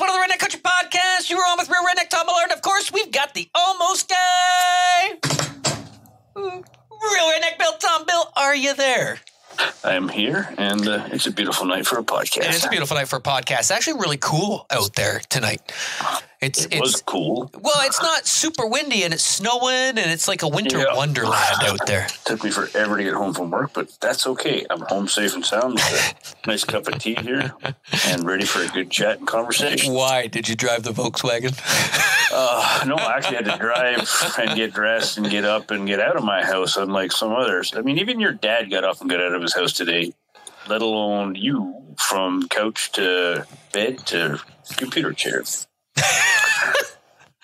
one of the Redneck Country podcasts. You were on with Real Redneck Todd Millard, and of course, we've got the almost guy. Real Redneck Bill, Tom Bill, are you there? I am here, and it's a beautiful night for a podcast. It's a beautiful night for a podcast. It's actually really cool out there tonight. It was cool. Well, it's not super windy, and it's snowing, and it's like a winter wonderland out there. Took me forever to get home from work, but that's okay. I'm home safe and sound with a nice cup of tea here and ready for a good chat and conversation. Why? Did you drive the Volkswagen? No, I actually had to drive and get dressed and get up and get out of my house, unlike some others. I mean, even your dad got up and got out of his house today, let alone you, from couch to bed to computer chair.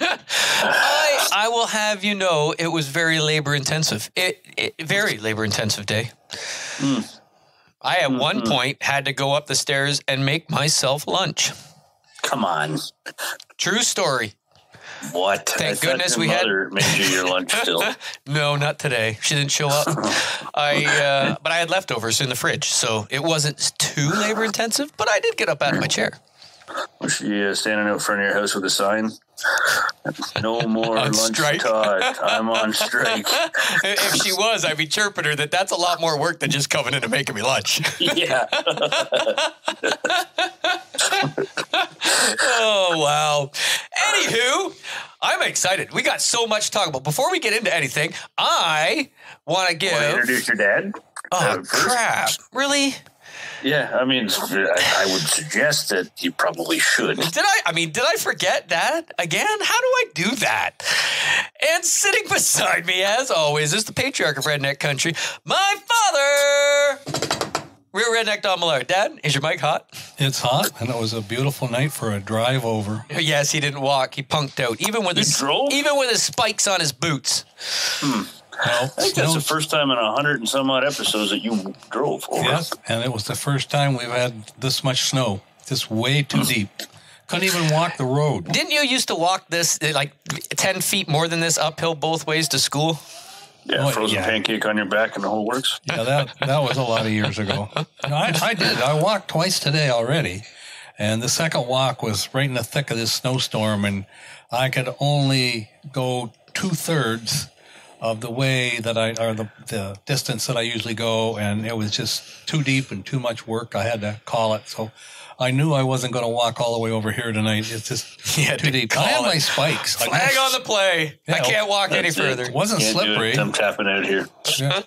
I will have you know it was very labor intensive. Very labor intensive day. I at one point had to go up the stairs and make myself lunch. Come on. True story. What? Thank goodness we had. Made you your lunch still. No, not today. She didn't show up. But I had leftovers in the fridge, so it wasn't too labor intensive. But I did get up out of my chair. Was she standing out front of your house with a sign? No more lunch, strike. Todd. I'm on strike. If she was, I'd be chirping her that's a lot more work than just coming in and making me lunch. Yeah. Oh, wow. Anywho, I'm excited. We got so much to talk about. Before we get into anything, I want to give... Want to introduce your dad? Oh, crap. Really? Yeah, I mean, I would suggest that you probably should. Did I forget that again? How do I do that? And sitting beside me, as always, is the Patriarch of Redneck Country, my father, Real Redneck Don Millard. Dad, is your mic hot? It's hot, and it was a beautiful night for a drive over. Yes, he didn't walk. He punked out, even with his spikes on his boots. I think that's the first time in 100 and some odd episodes that you drove over. Yes, and it was the first time we've had this much snow. Just way too deep. Couldn't even walk the road. Didn't you used to walk this, like 10 feet more than this uphill both ways to school? Yeah, frozen pancake on your back and the whole works. Yeah, that was a lot of years ago. I did. I walked twice today already. And the second walk was right in the thick of this snowstorm, and I could only go 2/3 of the way that the distance that I usually go, and it was just too deep and too much work. I had to call it. So I knew I wasn't going to walk all the way over here tonight. It's just too deep. I had my spikes. Flag on the play. I can't walk any further. It wasn't slippery. I'm tapping out here. Yeah.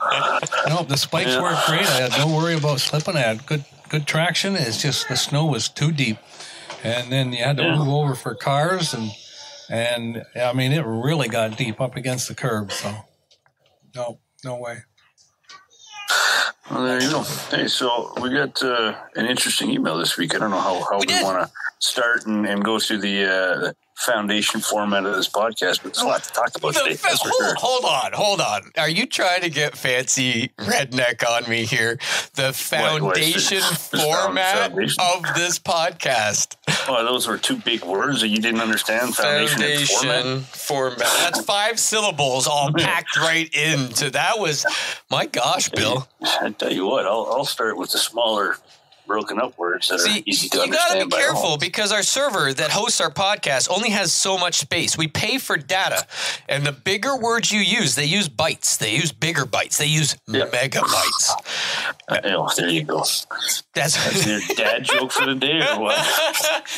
No, the spikes worked great. I had no worry about slipping. I had good traction. It's just the snow was too deep. And then you had to move over for cars, and I mean, it really got deep up against the curb. So, no way. Well, there you go. Hey, so we got an interesting email this week. I don't know how we want to start and go through the foundation format of this podcast, but there's a lot to talk about today. Hold on. Are you trying to get fancy redneck on me here? The foundation format of this podcast. Oh, those were two big words that you didn't understand. Foundation format. That's 5 syllables all packed right into. That was, my gosh, Bill. I tell you what, I'll start with the smaller broken up words that are easy to understand. You got to be careful because our server that hosts our podcast only has so much space. We pay for data, and the bigger words you use, they use bytes. They use bigger bytes. They use megabytes. There you go. That's your dad joke for the day, or what?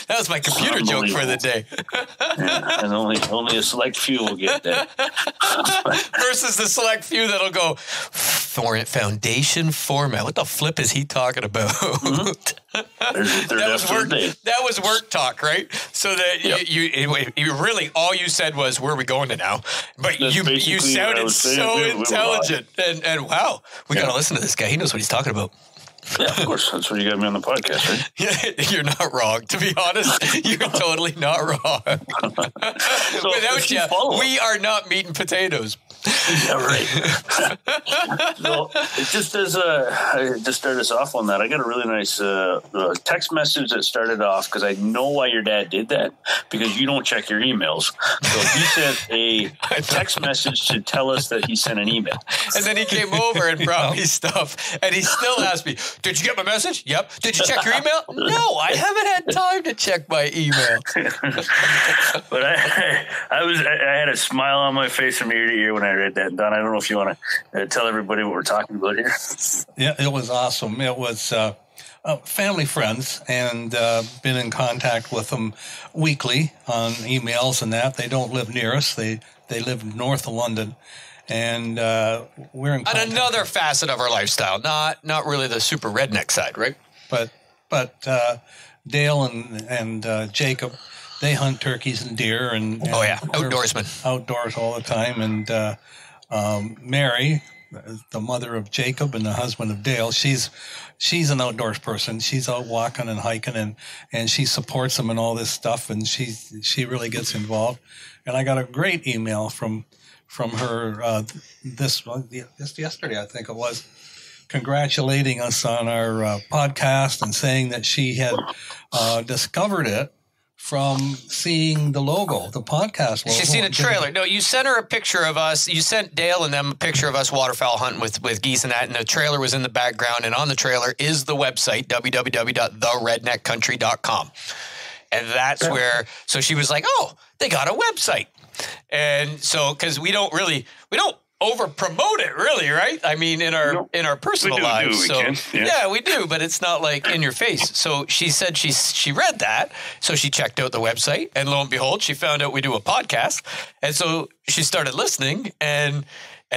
That was my computer joke for the day. And only a select few will get that. Versus the select few that'll go foundation format. What the flip is he talking about? That was work talk, right? So that you really all you said was, "Where are we going to now?" But you sounded so intelligent, and wow, we got to listen to this guy. He knows what he's talking about. Yeah, of course. That's why you got me on the podcast, right? Yeah, you're not wrong. To be honest, you're totally not wrong. Without you, we are not meat and potatoes. Yeah, right. So, just to start us off on that, I got a really nice text message that started off, because I know why your dad did that, because you don't check your emails. So he sent a text message to tell us that he sent an email. And then he came over and brought me stuff, and he still asked me, "Did you get my message?" "Yep." "Did you check your email?" "No, I haven't had time to check my email." But I had a smile on my face from ear to ear when I read that. Don, I don't know if you want to tell everybody what we're talking about here. Yeah, it was awesome. It was family friends, and been in contact with them weekly on emails and that. They don't live near us. They live north of London, and we're in contact. Another facet of our lifestyle, not really the super redneck side, right? But Dale and Jacob, they hunt turkeys and deer, and outdoorsmen, outdoors all the time. And Mary, the mother of Jacob and the husband of Dale, she's an outdoors person. She's out walking and hiking, and she supports them in all this stuff, and she really gets involved. And I got a great email from her this yesterday, I think it was, congratulating us on our podcast and saying that she had discovered it from seeing the logo, the podcast logo. She's seen a trailer. No, you sent her a picture of us. You sent Dale and them a picture of us waterfowl hunting with geese and that, and the trailer was in the background. And on the trailer is the website, www.theredneckcountry.com. And that's where, so she was like, "Oh, they got a website." And so, because we don't over promote it, really, right? I mean, in our personal lives. Yeah, we do, but it's not like in your face. So she said she read that, so she checked out the website, and lo and behold, she found out we do a podcast, and so she started listening, and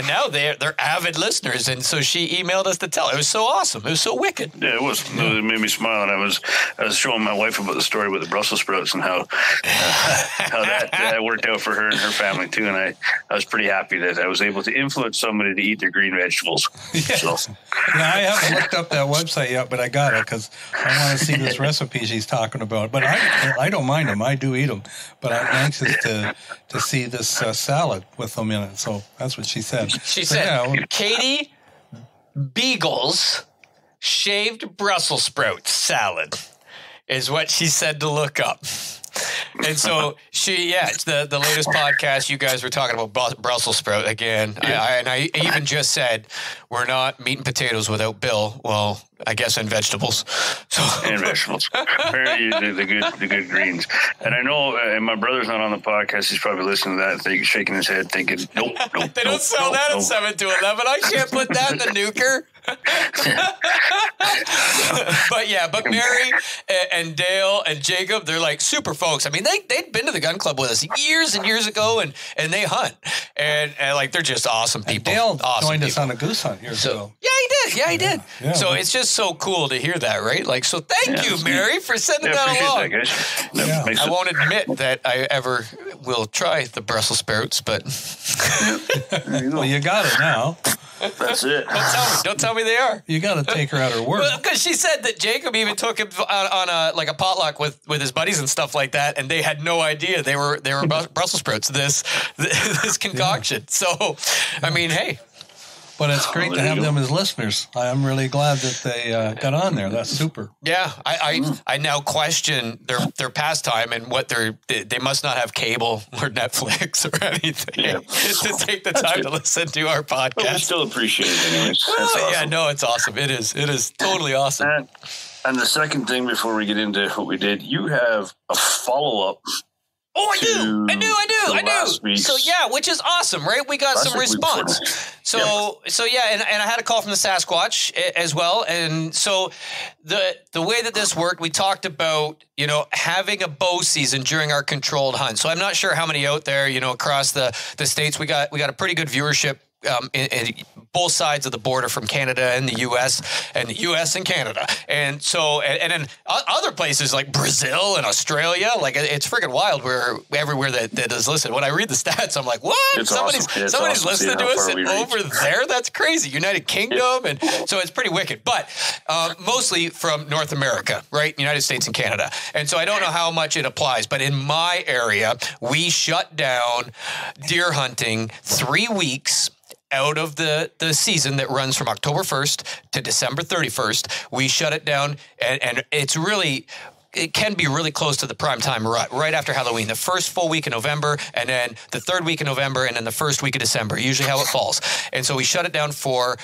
now they're avid listeners, and so she emailed us to tell. It was so awesome. It was so wicked. Yeah, it was. It made me smile, and I was showing my wife about the story with the Brussels sprouts and how that worked out for her and her family too. And I was pretty happy that I was able to influence somebody to eat their green vegetables. Yeah, so. Yeah, I haven't looked up that website yet, but I got it because I want to see this recipe she's talking about. But I don't mind them. I do eat them, but I'm anxious to see this salad with them in it. So that's what she said. She said, "Katie Beagle's shaved Brussels sprout salad," is what she said to look up. And so it's the latest podcast. You guys were talking about Brussels sprout again. Yeah. I even just said, we're not meat and potatoes without Bill. Well, I guess and vegetables. And vegetables. Apparently the good greens. And I know, and my brother's not on the podcast. He's probably listening to that, shaking his head, thinking, nope. They don't sell that at 7-Eleven. I can't put that in the nuker. But Mary and Dale and Jacob, they're like super folks. I mean, they'd been to the gun club with us years and years ago, and they hunt, and like they're just awesome people. And Dale joined us on a goose hunt years ago. Yeah, he did. Yeah, so it's just so cool to hear that, right? Like, so thank you, Mary, for sending that along. That, I won't admit that I ever will try the Brussels sprouts, but well, you got it now. That's it. Don't tell me they are. You got to take her at her word. Well, because she said that Jacob even took him on a potluck with his buddies and stuff like that, and they had no idea they were Brussels sprouts. This concoction. Yeah. So, I mean, hey. But it's great to have them as listeners. I'm really glad that they got on there. That's super. Yeah, I now question their pastime and what they must not have cable or Netflix or anything to take the time to listen to our podcast. But we still appreciate it anyways. Awesome. Yeah, no, it's awesome. It is totally awesome. And the second thing before we get into what we did, you have a follow-up. Oh, I do. So, which is awesome, right? We got some response. And I had a call from the Sasquatch as well. And so the way that this worked, we talked about, having a bow season during our controlled hunt. So I'm not sure how many out there, across the states. We got a pretty good viewership in both sides of the border from Canada and the U.S. and the U.S. and Canada. And so, and then other places like Brazil and Australia, like it's freaking wild where everywhere that is listed. When I read the stats, I'm like, what? Somebody's awesome listening to us over there? That's crazy. United Kingdom. And so it's pretty wicked. But mostly from North America, right? United States and Canada. And so I don't know how much it applies. But in my area, we shut down deer hunting 3 weeks out of the season that runs from October 1st to December 31st. We shut it down, and it's really... It can be really close to the prime time rut, right after Halloween, the first full week in November, and then the third week in November, and then the first week of December, usually how it falls. And so we shut it down for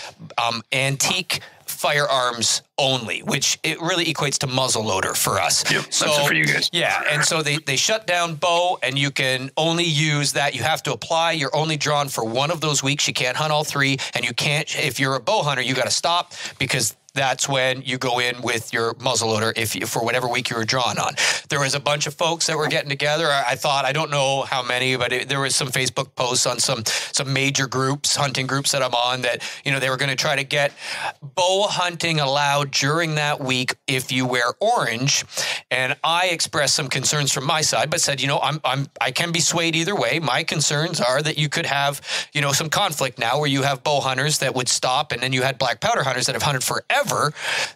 antique firearms only, which it really equates to muzzleloader for us. Yep, so, that's it for you guys. Yeah, and so they shut down bow, and you can only use that. You have to apply. You're only drawn for one of those weeks. You can't hunt all three, and you can't, if you're a bow hunter, you got to stop because that's when you go in with your muzzleloader for whatever week you were drawn on. There was a bunch of folks that were getting together. I thought, I don't know how many, but there was some Facebook posts on some major groups, hunting groups that I'm on, that, you know, they were going to try to get bow hunting allowed during that week if you wear orange. And I expressed some concerns from my side, but said, you know, I can be swayed either way. My concerns are that you could have, you know, some conflict now where you have bow hunters that would stop, and then you had black powder hunters that have hunted forever,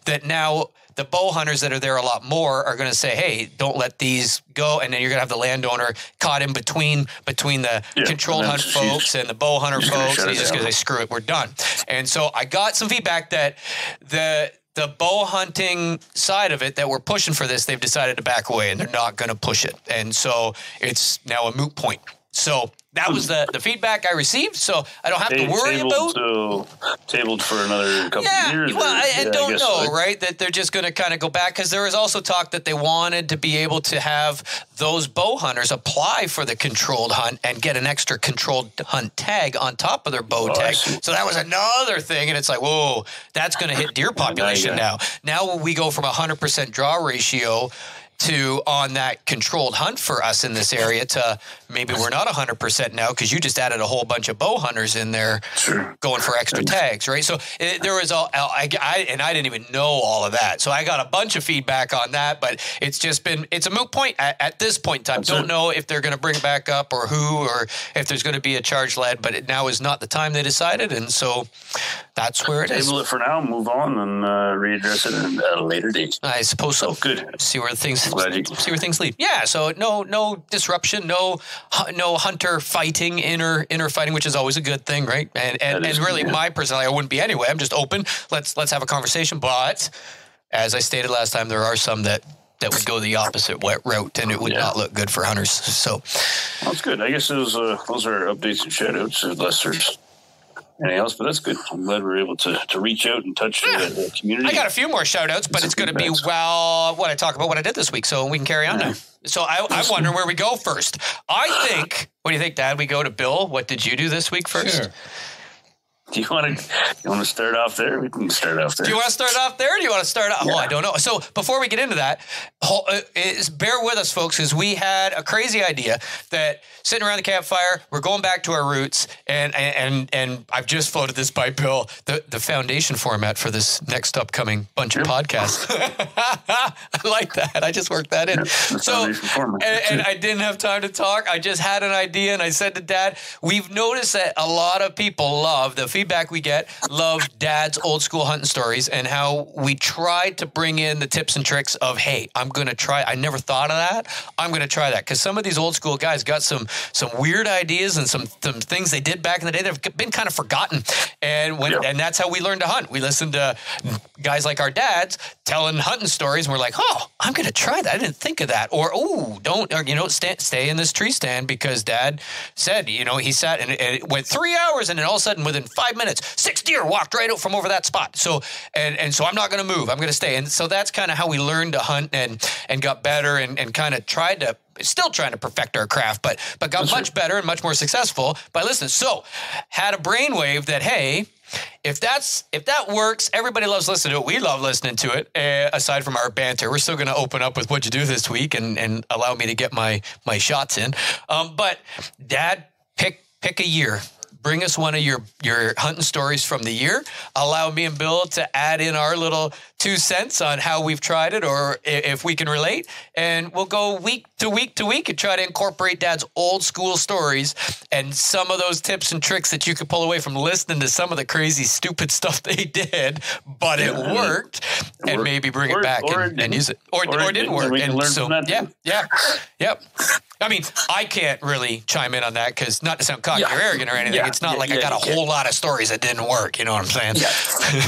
that now the bow hunters that are there a lot more are going to say, hey, don't let these go. And then you're going to have the landowner caught in between the controlled hunt folks and the bow hunter folks. And he's just going to say, screw it, we're done. And so I got some feedback that the bow hunting side of it that we're pushing for this, they've decided to back away and they're not going to push it. And so it's now a moot point. So that was the feedback I received, so I don't have to worry about. Tabled for another couple of years. Well, I don't know, right? That they're just going to kind of go back, because there was also talk that they wanted to be able to have those bow hunters apply for the controlled hunt and get an extra controlled hunt tag on top of their bow tag. So that was another thing, and it's like, whoa, that's going to hit deer population now. Now we go from 100% draw ratio to on that controlled hunt for us in this area to maybe we're not 100% now because you just added a whole bunch of bow hunters in there going for extra tags, right? So there was I didn't even know all of that. So I got a bunch of feedback on that, but it's a moot point at this point in time. Don't know if they're going to bring it back up or who, or if there's going to be a charge led, but it now is not the time they decided. And so that's where it is. Table it for now, move on, and readdress it at a later date. I suppose so. Good. See where things lead. Yeah. So no disruption, no hunter fighting, inner fighting, which is always a good thing, right? And really, my personality, I wouldn't be anyway. I'm just open. Let's have a conversation. But as I stated last time, there are some that would go the opposite route, and it would not look good for hunters. So that's good. I guess those are updates and shout outs, unless there's anything else, but that's good. I'm glad we were able to reach out and touch the community. I got a few more shout outs, but it's going to be, what I did this week, so we can carry on now. So I'm wondering where we go first. I think, what do you think, Dad? We go to Bill. What did you do this week first? Sure. Do you want to start off there? We can start off there. Do you want to start off there? Or do you want to start off? Yeah. Oh, I don't know. So before we get into that, bear with us, folks, because we had a crazy idea that sitting around the campfire, we're going back to our roots, and I've just floated this by Bill, the foundation format for this next upcoming bunch of podcasts. I like that. I just worked that in. And I didn't have time to talk. I just had an idea, and I said to Dad, we've noticed that a lot of people love the feedback we get, love Dad's old school hunting stories, and how we tried to bring in the tips and tricks of, hey, I'm going to try. I never thought of that. I'm going to try that, because some of these old school guys got some weird ideas and some things they did back in the day that have been kind of forgotten. And and that's how we learned to hunt. We listened to guys like our dads telling hunting stories, and we're like, oh, I'm going to try that. I didn't think of that. Or, stay in this tree stand because Dad said, he sat and it went 3 hours, and then all of a sudden within 5 minutes, 6 deer walked right out from over that spot. So, and so I'm not going to move. I'm going to stay. And so that's kind of how we learned to hunt and got better and kind of still trying to perfect our craft, but got much better and much more successful by listening. So had a brainwave that, hey, if that works, everybody loves listening to it. We love listening to it. Aside from our banter, we're still going to open up with what you do this week and allow me to get my shots in. But Dad, pick a year. bring us one of your hunting stories from the year. Allow me and Bill to add in our little 2 cents on how we've tried it or if we can relate. And we'll go week to week to week and try to incorporate Dad's old school stories and some of those tips and tricks that you could pull away from listening to some of the crazy, stupid stuff they did, but it worked, and maybe bring it back and use it. Or it didn't work. We can learn from that. Yep. I mean, I can't really chime in on that because not to sound cocky or arrogant or anything. It's not like I got a whole lot of stories that didn't work. You know what I'm saying?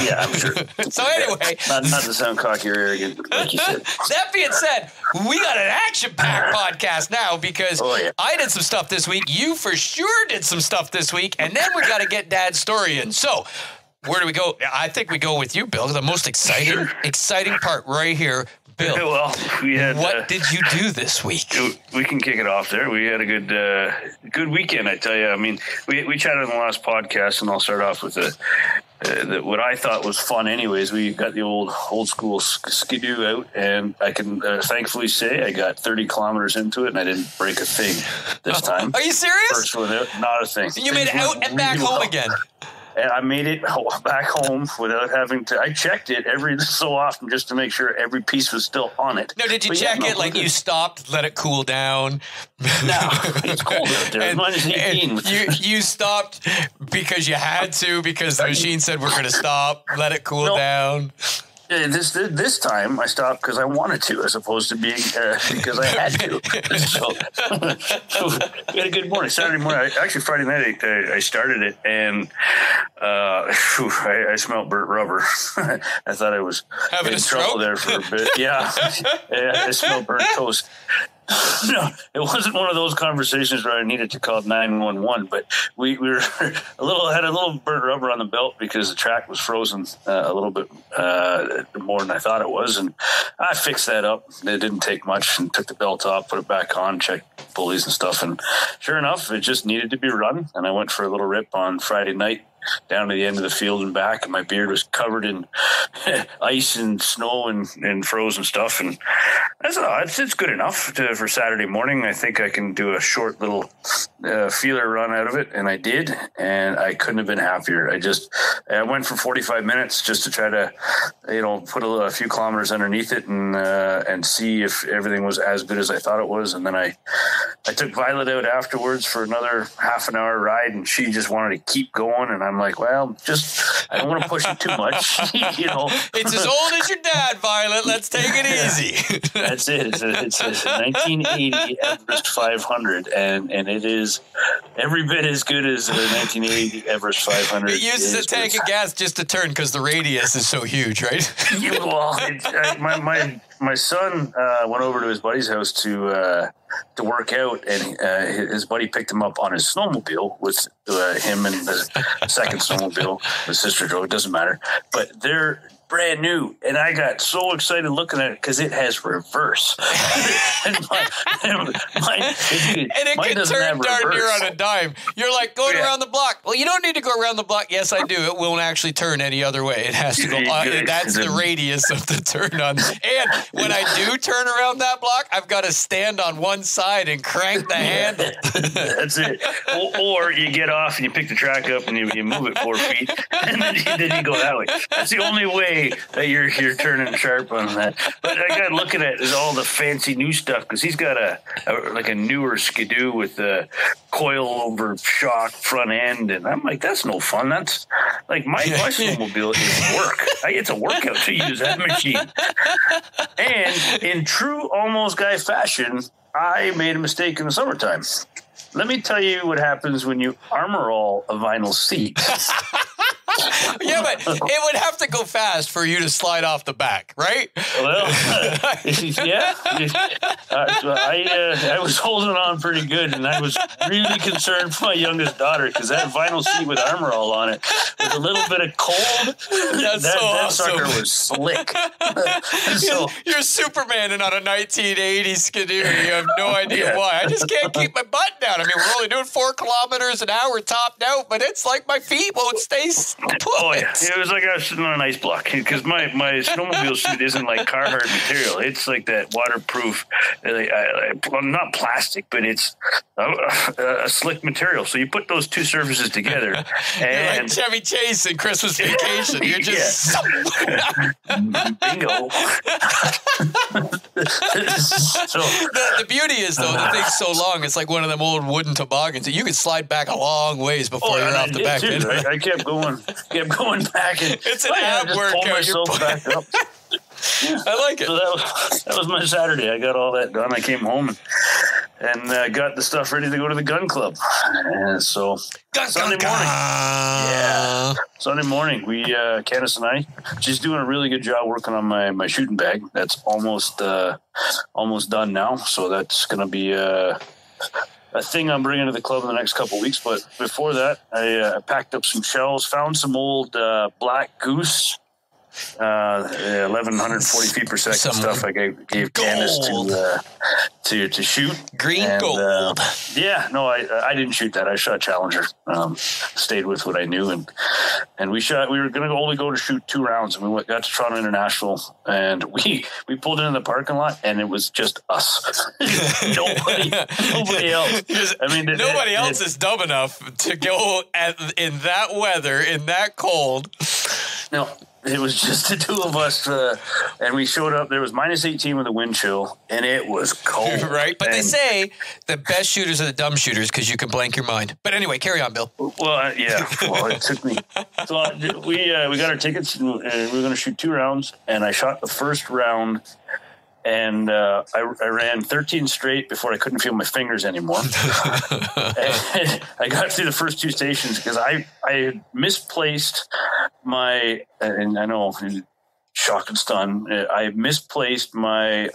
Yeah, I'm sure. So anyway. Not to sound cocky or arrogant, like you said. That being said, we got an action-packed podcast now because I did some stuff this week. You for sure did some stuff this week. And then we got to get Dad's story in. So where do we go? I think we go with you, Bill. The most exciting part right here. Bill, well, we had, what did you do this week? We can kick it off there. We had a good weekend, I tell you. I mean, we chatted on the last podcast, and I'll start off with what I thought was fun anyways. We got the old school skidoo out, and I can thankfully say I got 30 kilometers into it, and I didn't break a thing this time. Are you serious? First one out, not a thing. You made it out and back home again. And I made it back home without having to. I checked it every so often just to make sure every piece was still on it. No, did you check it like you stopped, let it cool down? No, it's cold out there. Minus 18. You stopped because you had to, because the machine said we're going to stop, let it cool down. This time I stopped because I wanted to, as opposed to being because I had to. So we had a good morning. Saturday morning, actually Friday night, I started it, and I smelled burnt rubber. I thought I was having in trouble there for a bit. Yeah, I smelled burnt toast. No, it wasn't one of those conversations where I needed to call 911, but we were had a little burnt rubber on the belt because the track was frozen a little bit more than I thought it was, and I fixed that up. It didn't take much, and took the belt off, put it back on, checked pulleys and stuff, and sure enough, it just needed to be run, and I went for a little rip on Friday night down to the end of the field and back, and my beard was covered in ice and snow and frozen stuff, and it's good enough for Saturday morning. I think I can do a short little feeler run out of it, and I did, and I couldn't have been happier. I went for 45 minutes just to try to put a few kilometers underneath it and see if everything was as good as I thought it was, and then I took Violet out afterwards for another half an hour ride, and she just wanted to keep going, and I'm like, well, I don't want to push it too much, It's as old as your dad, Violet. Let's take it easy. That's it. It's a 1980 Everest 500, and it is every bit as good as the 1980 Everest 500. It uses a tank of gas just to turn because the radius is so huge, right? My son went over to his buddy's house to work out, and his buddy picked him up on his snowmobile with him and the second snowmobile. The sister drove. It doesn't matter, but they're brand new, and I got so excited looking at it because it has reverse. And mine can turn darn near on a dime. You're like going around the block. Well, you don't need to go around the block. Yes, I do. It won't actually turn any other way. It has to go. That's the radius of the turn on. And when I do turn around that block, I've got to stand on one side and crank the handle. That's it. Or you get off and you pick the track up and you move it 4 feet, and then you go that way. That's the only way that you're turning sharp on that. But I got looking at all the fancy new stuff because he's got a newer Skidoo with a coil over shock front end, and I'm like, that's no fun. That's like my snowmobile is work. It's a workout to use that machine. And in true almost guy fashion, I made a mistake in the summertime. Let me tell you what happens when you armor all a vinyl seat. Yeah, but it would have to go fast for you to slide off the back, right? Well, yeah. I was holding on pretty good, and I was really concerned for my youngest daughter because that vinyl seat with armor all on it with a little bit of cold. That sucker was slick. You're Superman and on a 1980 Skidoo. You have no idea why. I just can't keep my butt down. I mean, we're only doing 4 kilometers an hour topped out, but it's like my feet won't stay put. Oh, yeah. It was like I was sitting on an ice block because my snowmobile suit isn't like Carhartt material. It's like that waterproof, not plastic, but it's a slick material. So you put those two surfaces together, You're and like Chevy Chase in Christmas Vacation. You're just bingo. So the beauty is though the thing's so long. It's like one of them old wooden toboggans that you can slide back a long ways before you're off the back end. I kept going back, and it's an ab workout. Pull myself back up. Yeah. I like it. So that was my Saturday. I got all that done. I came home and got the stuff ready to go to the gun club. And so Sunday morning, we Candace and I, she's doing a really good job working on my shooting bag. That's almost done now. So that's going to be a thing I'm bringing to the club in the next couple of weeks. But before that, I packed up some shells, found some old Black Goose 1140 feet per second stuff I gave Candace to shoot. Green gold. I didn't shoot that. I shot Challenger. Stayed with what I knew, and we were going to only go to shoot 2 rounds, and we got to Toronto International, and we pulled into the parking lot, and it was just us. nobody else. Nobody else is dumb enough to go in that weather, in that cold. No. It was just the two of us, and we showed up. There was -18 with a wind chill, and it was cold. Right, but they say the best shooters are the dumb shooters because you can blank your mind. But anyway, carry on, Bill. Well, yeah. Well, it took me. So we got our tickets, and we were going to shoot 2 rounds, and I shot the first round. And I ran 13 straight before I couldn't feel my fingers anymore. And I got through the first 2 stations because I had misplaced my, and I know, shock and stun, I misplaced my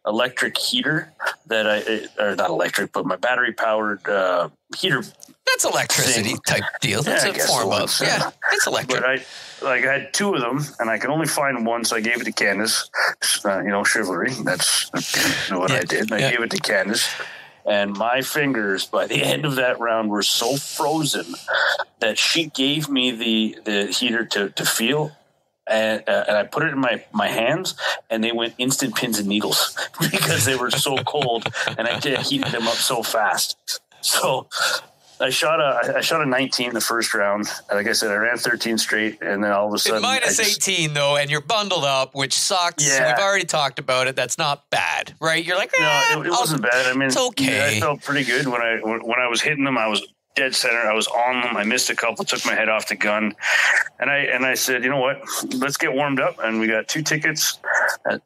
electric heater or not electric, but my battery powered heater. That's electricity type deal. That's a form of, it's electric. But I had 2 of them, and I could only find one, so I gave it to Candace. Chivalry. That's what I did. I gave it to Candace, and my fingers by the end of that round were so frozen that she gave me the heater to feel. And I put it in my hands, and they went instant pins and needles because they were so cold, and I heated them up so fast. So I shot a 19 the first round. Like I said, I ran 13 straight, and then all of a sudden -18 though, and you're bundled up, which sucks. Yeah. We've already talked about it. That's not bad, right? You're like, no, it wasn't bad. I mean, it's okay. I felt pretty good when I was hitting them. I was dead center. I was on them. I missed a couple. Took my head off the gun, and I said, you know what? Let's get warmed up. And we got 2 tickets,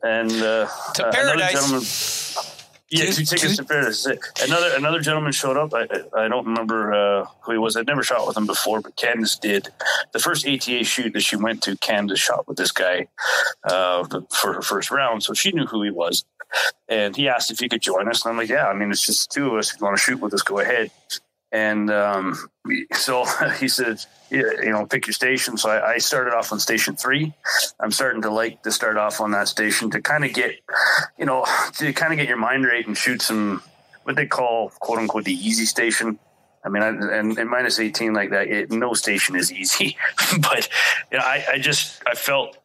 and to Paradise. Gentleman. Yeah, 2 tickets to Paradise. Another gentleman showed up. I don't remember who he was. I'd never shot with him before, but Candace did. The first ATA shoot that she went to, Candace shot with this guy for her first round, so she knew who he was. And he asked if he could join us, and I'm like, yeah. I mean, it's just 2 of us. If you want to shoot with us, go ahead. And so he said, yeah, pick your station. So I started off on station 3. I'm starting to start off on that station to kind of get, your mind right and shoot some, what they call, quote unquote, the easy station. I mean, and -18 like that, no station is easy, but I felt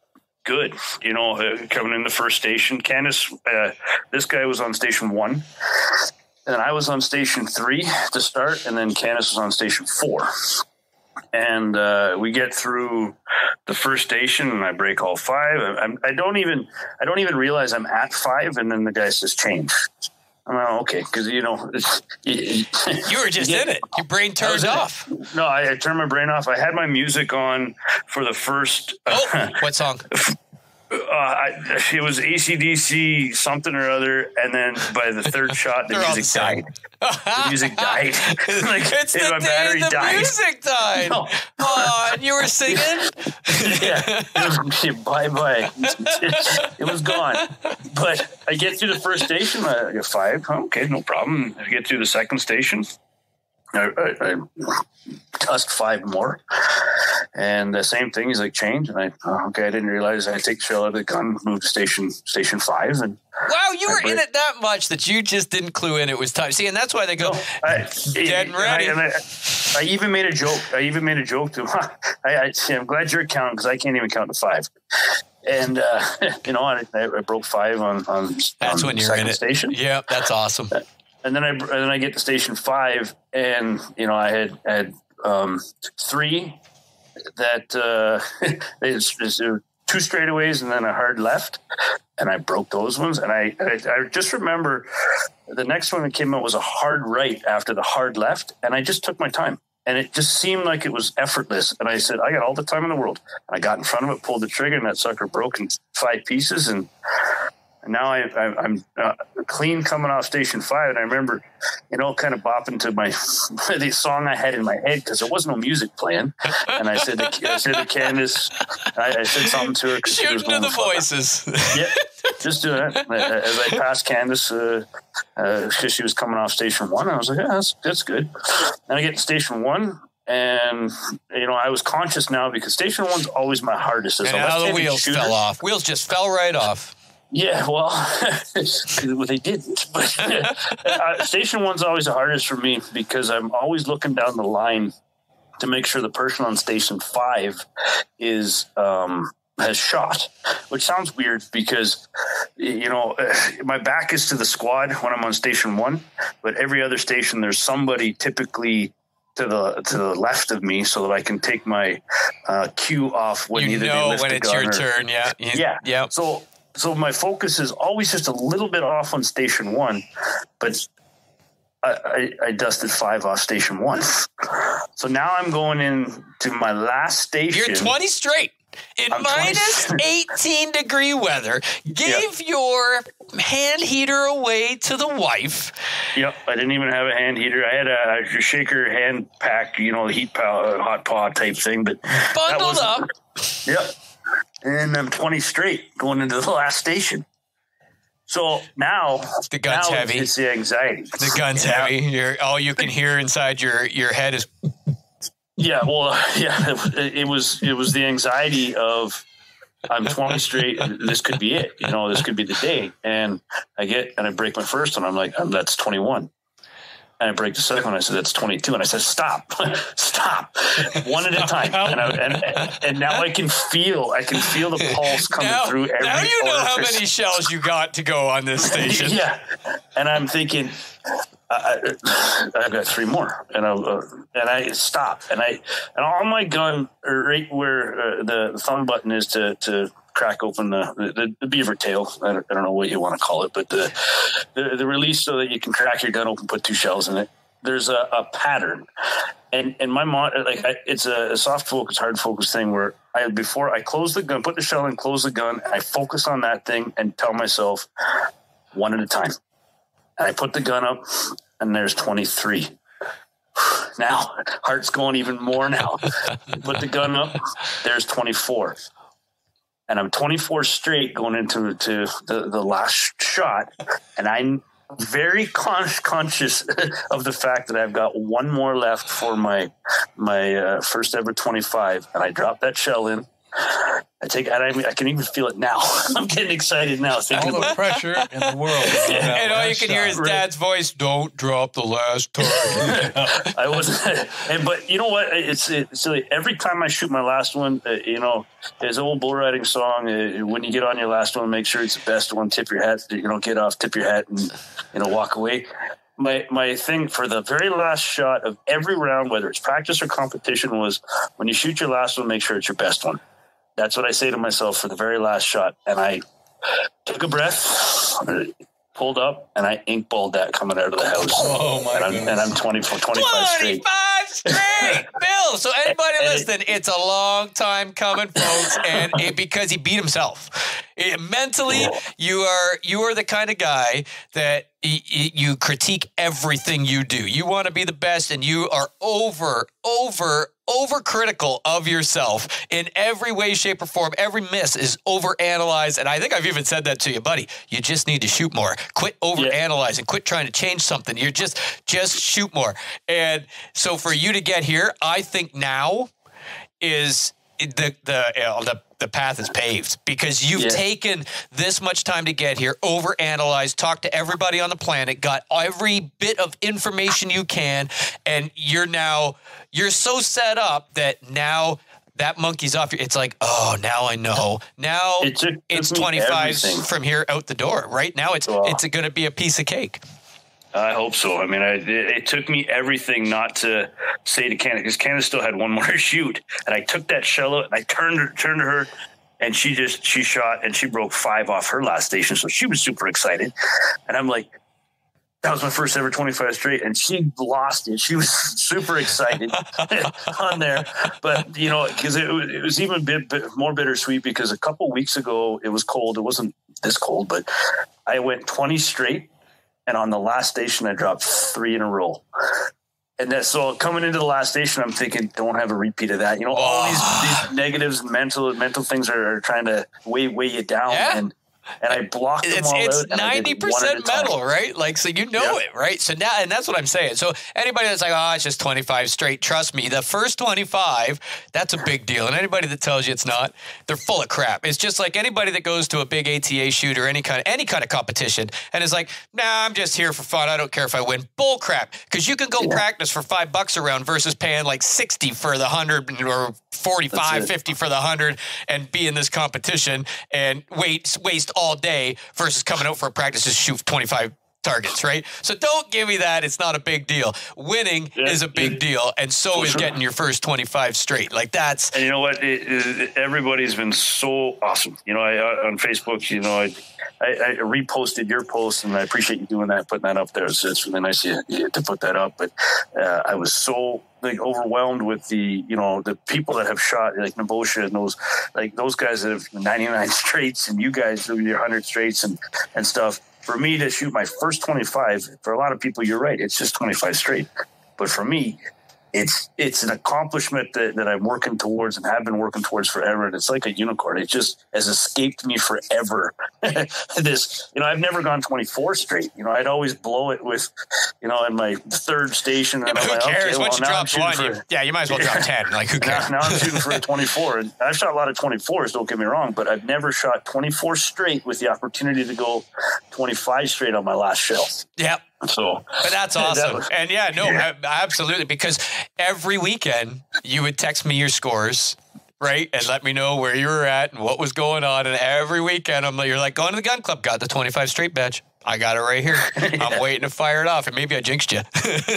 good, coming in the first station. Candace, this guy was on station 1. And I was on station 3 to start, and then Candace was on station 4. And we get through the first station, and I break all 5. I don't even realize I'm at 5, and then the guy says change. I'm like, okay, because you were just in it. Your brain turned off. No, I turned my brain off. I had my music on for the first. What song? It was AC/DC something or other, and then by the 3rd shot, the music died. The music died. It's the my day battery the died. music died. No. Oh, and you were singing? Yeah. Bye-bye. It was gone. But I get through the first station. I get 5. Okay, no problem. I get through the second station. I tusked 5 more, and the same thing. He's like, change, and I didn't realize I take the shell out of the gun, move to station 5, and wow, you were in it that much that you just didn't clue in it was time. See, and that's why they go dead and ready. I even made a joke. To him. I'm glad you're counting because I can't even count to 5. And I broke 5 on that's when you're in it. Station. Yeah, that's awesome. and then I get to station 5, and I had 3 that it's 2 straightaways and then a hard left, and I broke those ones. And I just remember the next one that came out was a hard right after the hard left, and I just took my time. And it just seemed like it was effortless. And I said, I got all the time in the world. And I got in front of it, pulled the trigger, and that sucker broke in 5 pieces. And now I'm clean coming off station 5. And I remember, kind of bopping to the song I had in my head, because there was no music playing. And I said to Candace, I said something to her. Shooting to the voices. Yeah, just do that. As I passed Candace, because she was coming off station 1, I was like, yeah, that's good. And I get to station 1. And, I was conscious now, because station 1's always my hardest. And now the wheels fell off. Wheels just fell right off. Yeah, well, they didn't. But station 1's always the hardest for me, because I'm always looking down the line to make sure the person on station 5 is has shot, which sounds weird because, my back is to the squad when I'm on station 1, but every other station there's somebody typically to the left of me, so that I can take my cue off when either they lift when a it's gun your turn. Yeah. Yeah. So my focus is always just a little bit off on station 1, but I dusted 5 off station 1. So now I'm going into my last station. You're 20 straight in minus 18-degree weather. Gave your hand heater away to the wife. Yep, I didn't even have a hand heater. I had a shaker hand pack, heat hot pot type thing, but bundled up. Yep. And I'm 20 straight going into the last station. So now the gun's heavy. It's the anxiety. The gun's heavy. All you can hear inside your head is. Yeah, well, it was the anxiety of, I'm 20 straight. This could be it. This could be the day. And I break my first one. I'm like, that's 21. And I break the second one. I said, that's 22. And I said, stop, one at a time. And now I can feel the pulse coming through every Now you know orifice. how many shells you got to go on this station. Yeah. And I'm thinking, I've got 3 more. And I stop. And on my gun, right where the thumb button is to crack open the beaver tail. I don't know what you want to call it, but the release so that you can crack your gun open, put 2 shells in it. There's a pattern, and my it's a soft focus, hard focus thing where before I close the gun, put the shell in, close the gun, and I focus on that thing and tell myself 1 at a time. And I put the gun up, and there's 23. Now heart's going even more now. Put the gun up, there's 24. And I'm 24 straight going into the last shot. And I'm very conscious of the fact that I've got 1 more left for my first ever 25. And I drop that shell in. I can even feel it now. I'm getting excited now. All the pressure in the world. And all you can hear is Dad's voice, don't drop the last target. I wasn't, but you know what? It's silly. Every time I shoot my last one, there's an old bull riding song. When you get on your last one, make sure it's the best one. Tip your hat. Get off, tip your hat, and walk away. My thing for the very last shot of every round, whether it's practice or competition, was when you shoot your last one, make sure it's your best one. That's what I say to myself for the very last shot. And I took a breath, pulled up, and I ink balled that coming out of the house. Oh, my goodness. And I'm 25 straight. 25 straight! Bill, so anybody listening, it's a long time coming, folks, and because he beat himself. Mentally, you are the kind of guy that you critique everything you do. You want to be the best, and you are overcritical of yourself in every way, shape, or form. Every miss is overanalyzed, and I think I've even said that to you, buddy. You just need to shoot more. Quit overanalyzing. Quit trying to change something. You're just shoot more. And so for you to get here, I think now is the path is paved because you've taken this much time to get here, overanalyzed, talked to everybody on the planet, got every bit of information you can, and you're so set up that now that monkey's off. It's like, oh, now I know. Now it's 25 from here out the door. Right now, it's going to be a piece of cake. I hope so. I mean, it took me everything not to say to Canada, because Canada still had one more to shoot. And I took that shell out and I turned to her, and she shot and she broke 5 off her last station. So she was super excited. And I'm like, that was my first ever 25 straight, and she lost it. She was super excited on there. But, you know, because it was even a bit more bittersweet, because a couple weeks ago it was cold. It wasn't this cold, but I went 20 straight, and on the last station I dropped 3 in a row. And that, so coming into the last station, I'm thinking, don't have a repeat of that. You know, all these negatives and mental things are trying to weigh you down. Yeah. And I blocked them all it's out. It's 90% metal, right? Like, so you know it, right? So now, and that's what I'm saying. So anybody that's like, oh, it's just 25 straight, trust me, the first 25, that's a big deal. And anybody that tells you it's not, they're full of crap. It's just like anybody that goes to a big ATA shoot or any kind of competition and is like, nah, I'm just here for fun. I don't care if I win. Bull crap. Because you can go practice for $5 a round versus paying like 60 for the 100 or 45, 50 for the 100 and be in this competition and waste all day versus coming out for a practice to shoot 25 targets, right? So don't give me that. It's not a big deal. Winning is a big deal, and so is getting your first 25 straight. Like that's. And you know what? Everybody's been so awesome. You know, on Facebook, you know, I reposted your post, and I appreciate you doing that, putting that up there. It's really nice to put that up. But I was so overwhelmed with the people that have shot like Nebosha and those guys that have 99 straights, and you guys with your 100 straights and stuff. For me to shoot my first 25, for a lot of people, you're right, it's just 25 straight. But for me, it's an accomplishment that I'm working towards and have been working towards forever. And it's like a unicorn. It just has escaped me forever. I've never gone 24 straight. You know, I'd always blow it with, in my third station. Yeah, and but who like, cares? okay, Once you drop one, you might as well drop 10. Like, who cares? Now I'm shooting for a 24. And I've shot a lot of 24s, don't get me wrong, but I've never shot 24 straight with the opportunity to go 25 straight on my last shell. Yep. So, but that's awesome. Absolutely. Because every weekend you would text me your scores, right? And let me know where you were at and what was going on. And every weekend you're like, going to the gun club, got the 25 straight badge. I got it right here. I'm waiting to fire it off, and maybe I jinxed you.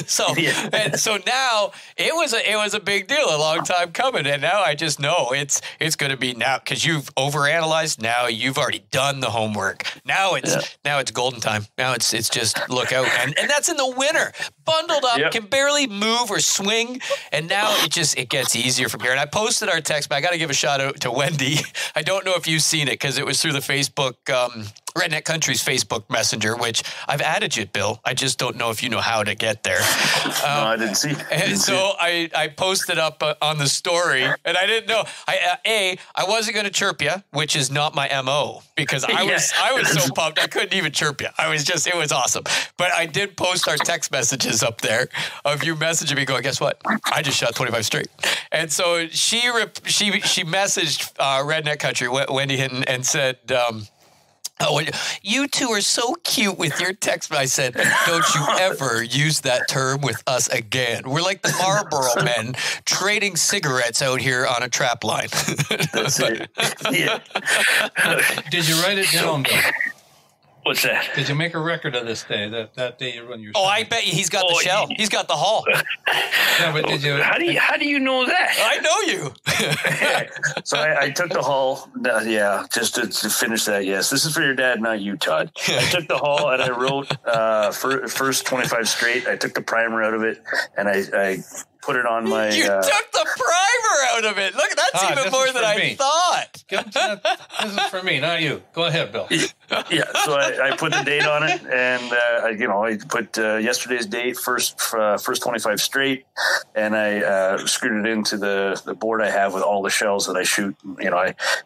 So now it was a big deal, a long time coming, and now I just know it's going to be now because you've overanalyzed. Now you've already done the homework. Now it's golden time. Now it's just look out, and that's in the winter. Bundled up, can barely move or swing, and now it gets easier from here. And I posted our text, but I got to give a shout out to Wendy. I don't know if you've seen it because it was through the Facebook. Redneck Country's Facebook Messenger, which I've added you, Bill. I just don't know if you know how to get there. No, I didn't see. And so I posted up on the story, and I didn't know. I wasn't going to chirp you, which is not my MO, because I was so pumped I couldn't even chirp you. It was awesome. But I did post our text messages up there of you messaging me going, guess what? I just shot 25 straight. And so she messaged Redneck Country, Wendy Hinton, and said. Oh, you two are so cute with your text. I said, don't you ever use that term with us again. We're like the Marlboro men trading cigarettes out here on a trap line. That's it. Yeah. Did you write it down, Bill? What's that? Did you make a record of this day, that day you run your Oh, I bet he's got the shell. He's got the haul. Yeah, but did you? How do you know that? I know you. So I took the haul. Just to finish that. Yes, this is for your dad, not you, Todd. I took the haul and I wrote first 25 straight. I took the primer out of it and I put it on my. You took the primer out of it. Look, that's even more than I thought. This is for me, not you. Go ahead, Bill. Yeah, so I put the date on it, and I put yesterday's date, first 25 straight, and I screwed it into the board I have with all the shells that I shoot.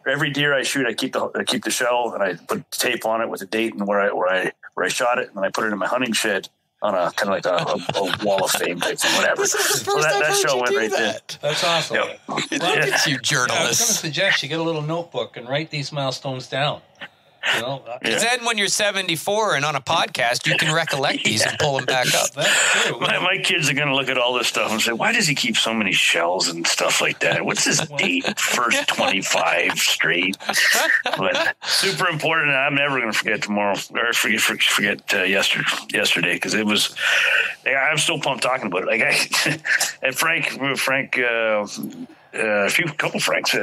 Every deer I shoot, I keep the shell, and I put tape on it with the date and where I shot it, and then I put it in my hunting shed on a kind of like a wall of fame type thing, whatever. This is the first time that shell went right there. That's awesome. Yep. Look at you, journalists. I was going to suggest you get a little notebook and write these milestones down. You know, Then when you're 74 and on a podcast, you can recollect these and pull them back up. that's true. My kids are going to look at all this stuff and say, why does he keep so many shells and stuff like that? What's his date? First 25 straight. But super important. I'm never going to forget tomorrow or forget yesterday because it was, I'm still pumped talking about it. And Frank, a couple Franks.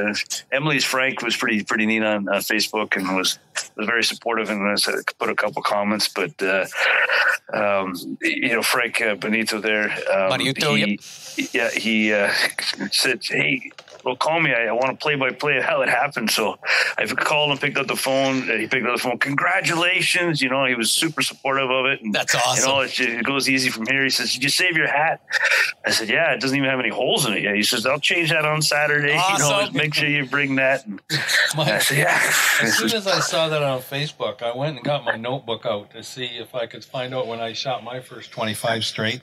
Emily's Frank was pretty neat on Facebook and was very supportive and put a couple comments. But Frank Benito there, he said, "Hey, well, call me. I want to play by play how it happened." So I called him, picked up the phone. He picked up the phone. Congratulations! He was super supportive of it. And, that's awesome. It goes easy from here. He says, "Did you save your hat?" I said, "Yeah, it doesn't even have any holes in it yet." He says, "I'll change that on Saturday. Awesome. Make sure you bring that." And I said, "Yeah." As soon as I saw that on Facebook, I went and got my notebook out to see if I could find out when I shot my first 25 straight.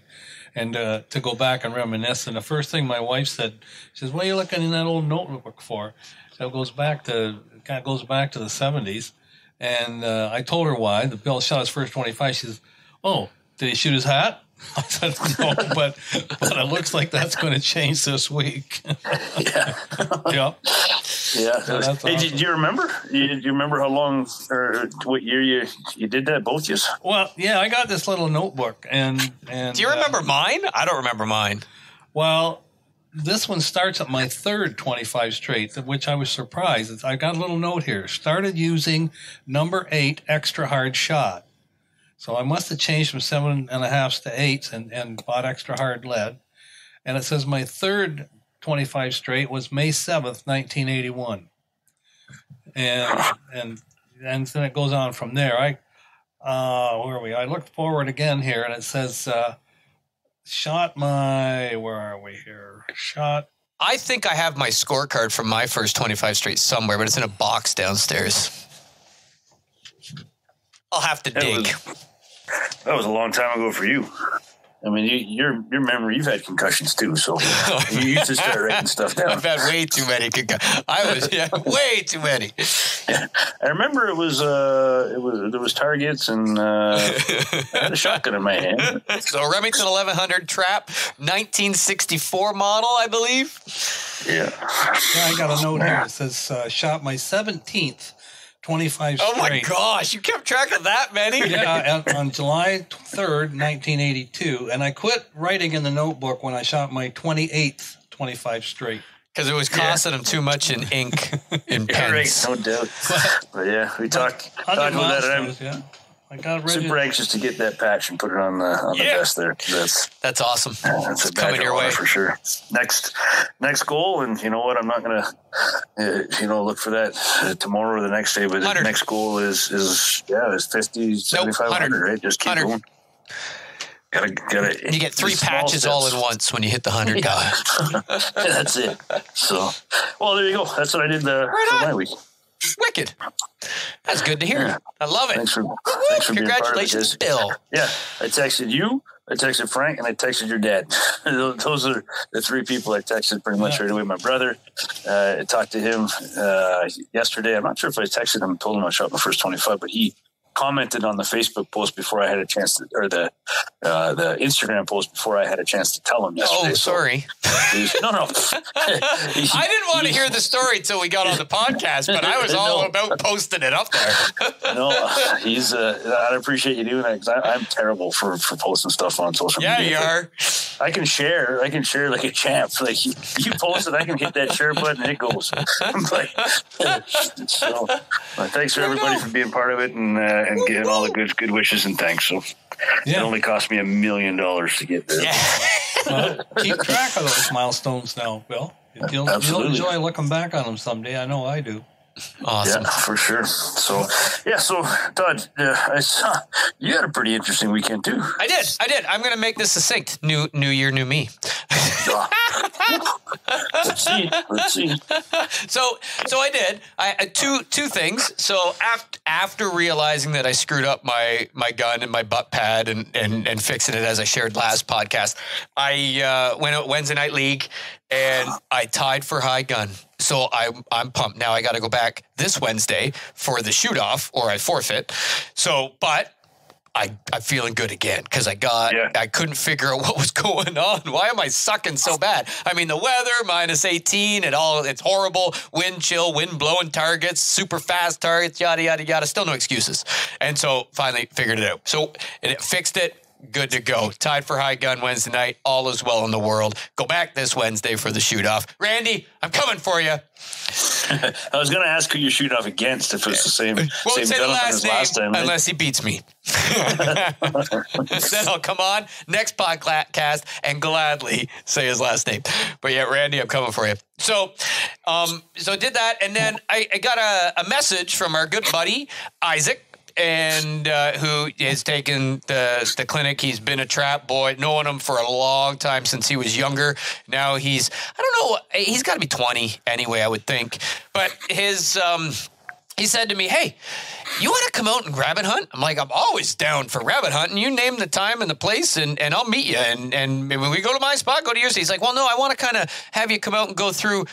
And to go back and reminisce. And the first thing my wife said, she says, "What are you looking in that old notebook for?" So it goes back to the 70s. And I told her why. The Bill shot his first 25. She says, "Oh, did he shoot his hat?" I said, "No, but it looks like that's going to change this week." Yeah. Yep. Yeah. So that's hey, awesome. do you remember? Do you remember how long or what year you did that, both of you? Well, yeah, I got this little notebook. And Do you remember mine? I don't remember mine. Well, this one starts at my third 25 straight, which I was surprised. I got a little note here. Started using number 8 extra hard shot. So I must have changed from 7.5s to 8s and bought extra hard lead. And it says my third 25 straight was May 7th, 1981. And then it goes on from there. Where are we? I looked forward again here, and it says where are we here? I think I have my scorecard from my first 25 straight somewhere, but it's in a box downstairs. I'll have to dig. That was a long time ago for you. I mean, your memory, you've had concussions too, so you used to start writing stuff down. I've had way too many concussions. Way too many. Yeah. I remember there was targets and I had a shotgun in my hand. So Remington 1100 trap, 1964 model, I believe. Yeah. I got a note here. It says shot my 17th 25 straight. Oh my gosh, you kept track of that many? Yeah, on July 3rd, 1982. And I quit writing in the notebook when I shot my 28th 25 straight. Because it was costing them too much in ink, in pens. Right, no doubt. But yeah, we talked about that. I got ready. Super anxious to get that patch and put it on the vest there. That's awesome. That's a coming your way for sure. Next goal, and you know what? I'm not gonna look for that tomorrow or the next day. But the next goal is 50, 7,500. Right? Just keep going. Gotta. You get 3 patches all in once when you hit the 100 guy. That's it. So, well, there you go. That's what I did for my week. Wicked. That's good to hear. Yeah. I love it. Thanks for Congratulations, being part of it, Bill. Yeah, I texted you, I texted Frank, and I texted your dad. Those are the 3 people I texted pretty much right away. My brother, I talked to him yesterday. I'm not sure if I texted him and told him I shot my first 25, but he commented on the Facebook post before I had a chance to, or the Instagram post before I had a chance to tell him yesterday. Oh, sorry. No. I didn't want to hear the story until we got on the podcast, but I was all about posting it up there. No, I appreciate you doing that because I'm terrible for posting stuff on social media. Yeah, you are. I can share like a champ. Like you post it, I can hit that share button and it goes. Thanks for everybody for being part of it and getting all the good wishes and thanks. So it only cost me $1 million to get there. Yeah. Well, keep track of those milestones now, Bill. You'll enjoy looking back on them someday. I know I do. Awesome. Yeah, for sure. So Todd, I saw you had a pretty interesting weekend too. I did. I'm going to make this succinct. New year, new me. Let's see. So I did. I two things. So after realizing that I screwed up my gun and my butt pad and fixing it as I shared last podcast, I went out Wednesday night league and I tied for high gun. So I'm pumped. Now I got to go back this Wednesday for the shoot off, or I forfeit. So, but I'm feeling good again because I couldn't figure out what was going on. Why am I sucking so bad? I mean, the weather, minus 18, it's horrible. Wind chill, wind blowing targets, super fast targets, yada, yada, yada. Still no excuses. And so finally figured it out. So it fixed it. Good to go. Tied for high gun Wednesday night. All is well in the world. Go back this Wednesday for the shoot off. Randy, I'm coming for you. I was going to ask who you shoot off against if it's the same. Won't same say the last name last time, unless he beats me. Then I'll come on next podcast and gladly say his last name. But yeah, Randy, I'm coming for you. So did that, and then I got a message from our good buddy Isaac. And who has taken the clinic. He's been a trap boy, knowing him for a long time since he was younger. Now he's got to be 20 anyway, I would think. But he said to me, hey, you want to come out and rabbit hunt? I'm like, I'm always down for rabbit hunting. You name the time and the place, and I'll meet you. And when we go to my spot, go to yours. He's like, well, no, I want to kind of have you come out and go through,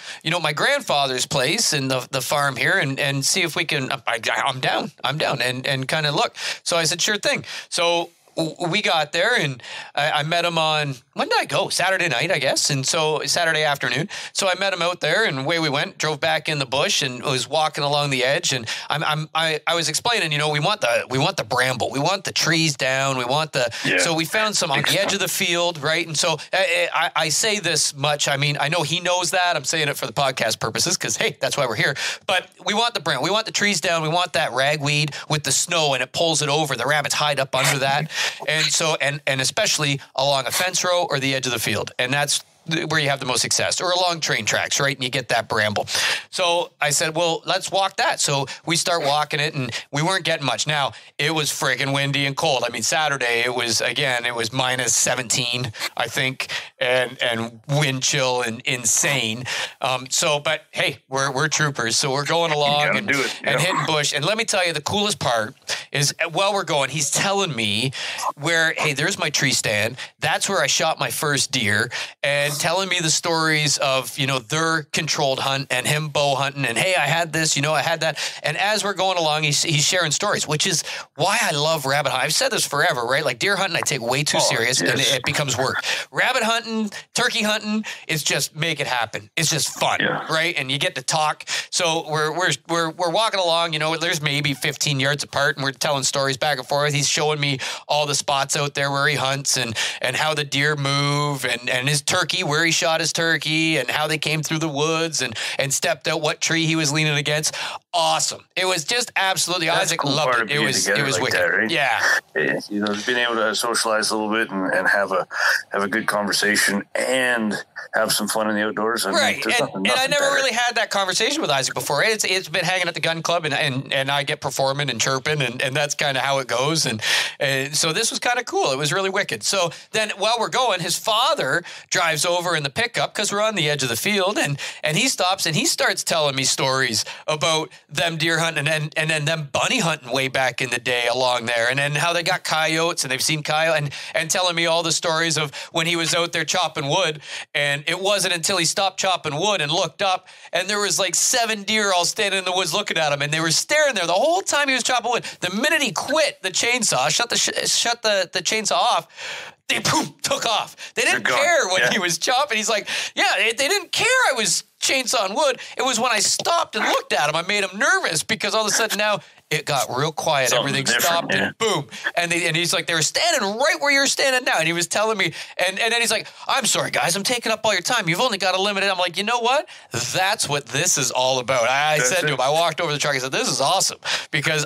my grandfather's place and the farm here and see if we can. I'm down and kind of look. So I said, sure thing. So we got there, and I met him on, when did I go? Saturday night, I guess. And so Saturday afternoon. So I met him out there, and away we went, drove back in the bush and was walking along the edge. And I was explaining, we want the bramble. We want the trees down. We want so we found some on the edge of the field. Right. And so I say this much. I mean, I know he knows that. I'm saying it for the podcast purposes because, hey, that's why we're here. But we want the bramble. We want the trees down. We want that ragweed with the snow, and it pulls it over. The rabbits hide up under that. And so, and especially along a fence row or the edge of the field. And that's where you have the most success, or along train tracks, right? And you get that bramble. So I said, well, let's walk that. So we start walking it, and we weren't getting much. Now, it was friggin' windy and cold. I mean, Saturday, it was minus 17, I think, and wind chill and insane. But hey, we're troopers. So we're going along and hitting bush. And let me tell you, the coolest part is while we're going, he's telling me where, hey, there's my tree stand. That's where I shot my first deer. And telling me the stories of, their controlled hunt and him bow hunting, and hey, I had this, I had that. And as we're going along, he's sharing stories, which is why I love rabbit hunting. I've said this forever, right? Like deer hunting, I take way too serious, and it becomes work. Rabbit hunting, turkey hunting, it's just make it happen. It's just fun, right? And you get to talk. So we're walking along, there's maybe 15 yards apart, and we're telling stories back and forth. He's showing me all the spots out there where he hunts and how the deer move and his turkey, where he shot his turkey, and how they came through the woods and stepped out, what tree he was leaning against. Awesome. It was just absolutely, that's Isaac cool loved it. It was like wicked. That, right? Yeah. Being able to socialize a little bit and have a good conversation and have some fun in the outdoors. Right. And I never really had that conversation with Isaac before. It's been hanging at the gun club, and I get performing and chirping, and that's kind of how it goes. And so this was kind of cool. It was really wicked. So then while we're going, his father drives over in the pickup because we're on the edge of the field, and he stops and he starts telling me stories about them deer hunting and then them bunny hunting way back in the day along there, and then how they got coyotes and they've seen coyote, and telling me all the stories of when he was out there chopping wood, and it wasn't until he stopped chopping wood and looked up, and there was like 7 deer all standing in the woods looking at him, and they were staring there the whole time he was chopping wood. The minute he quit the chainsaw, shut the chainsaw off, they took off. They didn't care when he was chopping. He's like, they didn't care I was chainsawing wood. It was when I stopped and looked at him, I made him nervous because all of a sudden now it got real quiet. Everything stopped and boom. And he's like, they were standing right where you're standing now. And he was telling me, and then he's like, I'm sorry, guys, I'm taking up all your time. You've only got a limited. I'm like, you know what? That's what this is all about. I said to him, I walked over the truck. I said, this is awesome because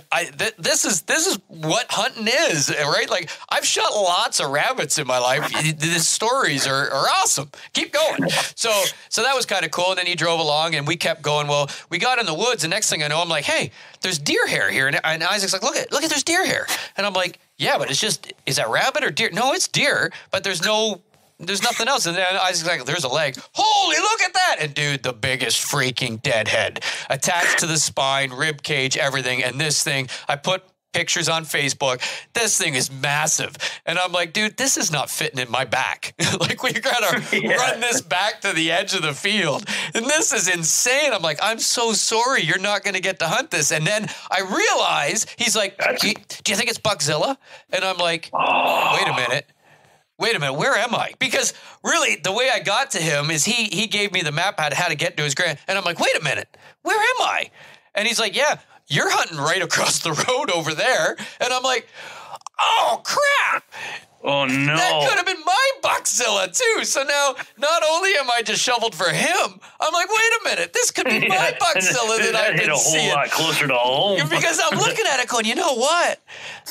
this is what hunting is, right? Like I've shot lots of rabbits in my life. The stories are awesome. Keep going. So that was kind of cool. And then he drove along and we kept going. Well, we got in the woods. The next thing I know, I'm like, hey, there's deer hair here. And Isaac's like, look at, there's deer hair. And I'm like, yeah, but it's just, is that rabbit or deer? No, it's deer, but there's nothing else. And then Isaac's like, there's a leg. Holy, look at that. And dude, the biggest freaking dead head attached to the spine, rib cage, everything. And this thing, I put pictures on Facebook. This thing is massive. And I'm like, dude, this is not fitting in my back. Like, we got to run this back to the edge of the field. And this is insane. I'm like, I'm so sorry. You're not going to get to hunt this. And then I realize, he's like, do you think it's Buckzilla? And I'm like, wait a minute, where am I? Because really, the way I got to him is he gave me the map how to get to his grand. And I'm like, wait a minute, where am I? And he's like, yeah, you're hunting right across the road over there. And I'm like, oh, crap. Oh, no. That could have been my Buckzilla, too. So now, not only am I disheveled for him, I'm like, wait a minute, this could be my Buckzilla that I've been seeing. A whole lot closer to home. Because I'm looking at it going, you know what?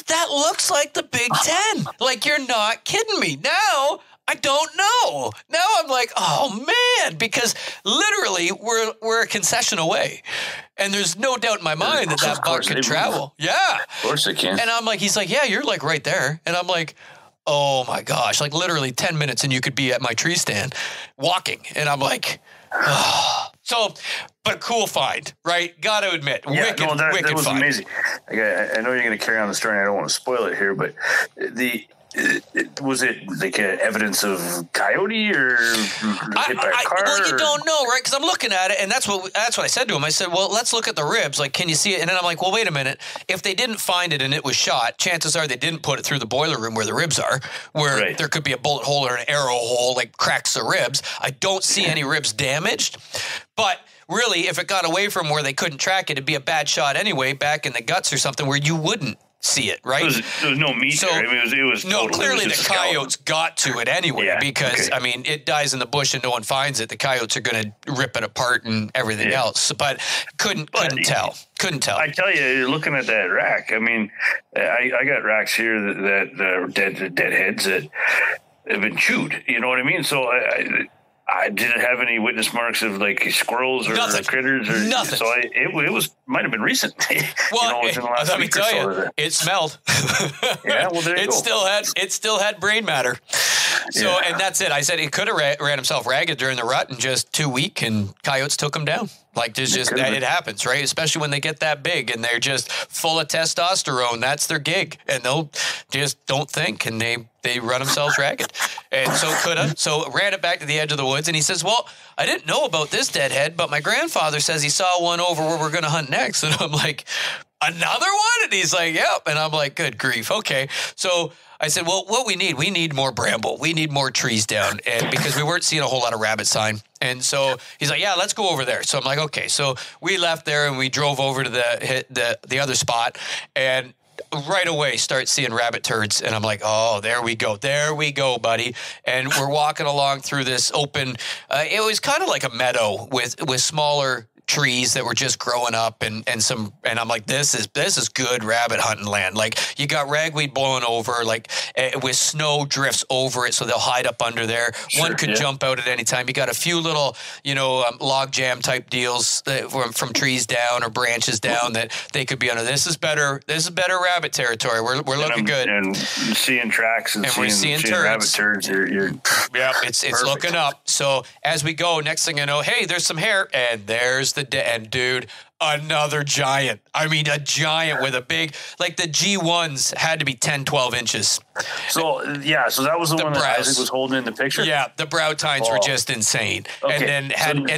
That looks like the Big Ten. Like, you're not kidding me. Now, I don't know. Now I'm like, oh, man, because literally we're a concession away. And there's no doubt in my mind that buck could travel. Yeah. Of course it can. And I'm like, he's like, yeah, you're like right there. And I'm like, oh my gosh, like literally 10 minutes and you could be at my tree stand walking. And I'm like, oh. So, but cool find, right? Got to admit, wicked that was find. Amazing. I know you're going to carry on the story and I don't want to spoil it here, but was it like evidence of coyote or hit by a car? Well, you don't know, right? Because I'm looking at it, and that's what I said to him. I said, well, let's look at the ribs. Like, can you see it? And then I'm like, well, wait a minute. If they didn't find it and it was shot, chances are they didn't put it through the boiler room where the ribs are, where there could be a bullet hole or an arrow hole, like cracks the ribs. I don't see any ribs damaged, but really, if it got away from where they couldn't track it, it'd be a bad shot anyway, back in the guts or something where you wouldn't see it, right? There was no meat there. I mean, it was no, totally, clearly the coyotes got to it anyway because, I mean, it dies in the bush and no one finds it. The coyotes are going to rip it apart and everything else, but couldn't tell. Couldn't tell. I tell you, looking at that rack, I mean, I got racks here that dead heads that have been chewed. You know what I mean? So I didn't have any witness marks of like squirrels or critters or nothing. So it might have been recent. Well, within the last let me week or tell so. you, it smelled. Yeah, well, there you go. It still had brain matter. So, and that's it. I said he could have ran himself ragged during the rut and just too weak, and coyotes took him down. Like, there's just it happens, right? Especially when they get that big and they're just full of testosterone. That's their gig, and they'll just don't think, and they run themselves ragged. And so ran it back to the edge of the woods, and he says, well, I didn't know about this deadhead, but my grandfather says he saw one over where we're going to hunt next. And I'm like, another one? And he's like, yep. And I'm like, good grief. Okay. So I said, well, what we need more bramble. We need more trees down, and because we weren't seeing a whole lot of rabbit sign. And so he's like, yeah, let's go over there. So I'm like, okay. So we left there and we drove over to the other spot, and right away start seeing rabbit turds. And I'm like, oh, there we go, buddy. And we're walking along through this open, it was kind of like a meadow with smaller trees that were just growing up and I'm like, this is good rabbit hunting land. Like, you got ragweed blowing over, like with snow drifts over it, so they'll hide up under there. One could jump out at any time. You got a few little, log jam type deals from trees down or branches down that they could be under. This is better rabbit territory. We're looking good. And seeing tracks and seeing turds. Rabbit turds. Yep, it's looking up. So as we go, next thing I know, hey, there's some hair, and there's and dude, another giant. I mean, a giant with a big, like the G1s had to be 10, 12 inches. So that was the one that Isaac was holding in the picture? Yeah, the brow tines were just insane. Okay. And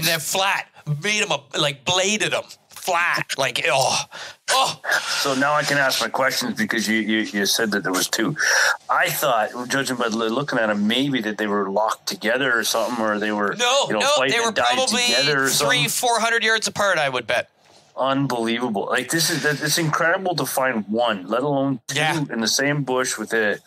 then flat, made them, bladed them. Flat, like, oh. So now I can ask my questions because you said that there was two. I thought, judging by looking at them, maybe that they were locked together or something, or they were they were probably 300-400 yards apart, I would bet. Unbelievable! Like, it's incredible to find one, let alone two in the same bush within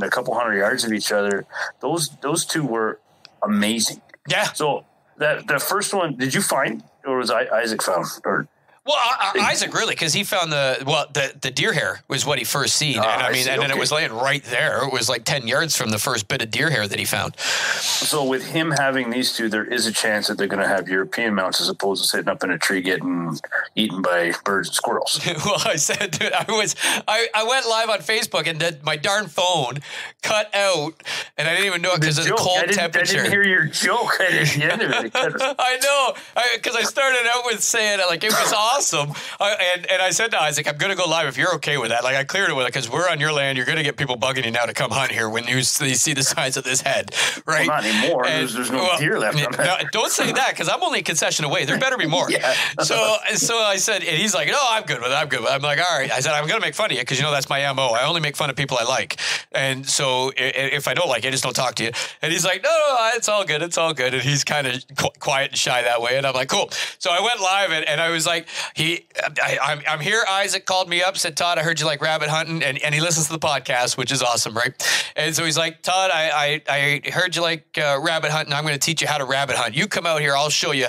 a couple hundred yards of each other. Those two were amazing. Yeah. So the first one, did you find? Or was Isaac found? Well, Isaac really, because he found the deer hair was what he first seen, and then it was laying right there. It was like 10 yards from the first bit of deer hair that he found. So with him having these two, there is a chance that they're going to have European mounts as opposed to sitting up in a tree getting eaten by birds and squirrels. Well, I said, dude, I went live on Facebook and my darn phone cut out, and I didn't even know it because of the cold temperature. I didn't hear your joke at the end of it. I know, because I started out with saying like it was awesome. awesome. And I said to Isaac, I'm going to go live if you're okay with that. Like I cleared it with it because we're on your land. You're going to get people bugging you now to come hunt here when you see the size of this head, right? Well, not anymore. There's no deer left on that. No, don't say that because I'm only a concession away. There better be more. Yeah. So I said, and he's like, no, I'm good with it. I'm good with it. I'm like, all right. I said, I'm going to make fun of you because that's my MO. I only make fun of people I like. And so if I don't like you, I just don't talk to you. And he's like, no, it's all good. It's all good. And he's kind of quiet and shy that way. And I'm like, cool. So I went live and I was like, I'm here. Isaac called me up, said, Todd, I heard you like rabbit hunting. And he listens to the podcast, which is awesome, right? And so he's like, Todd, I heard you like rabbit hunting. I'm going to teach you how to rabbit hunt. You come out here. I'll show you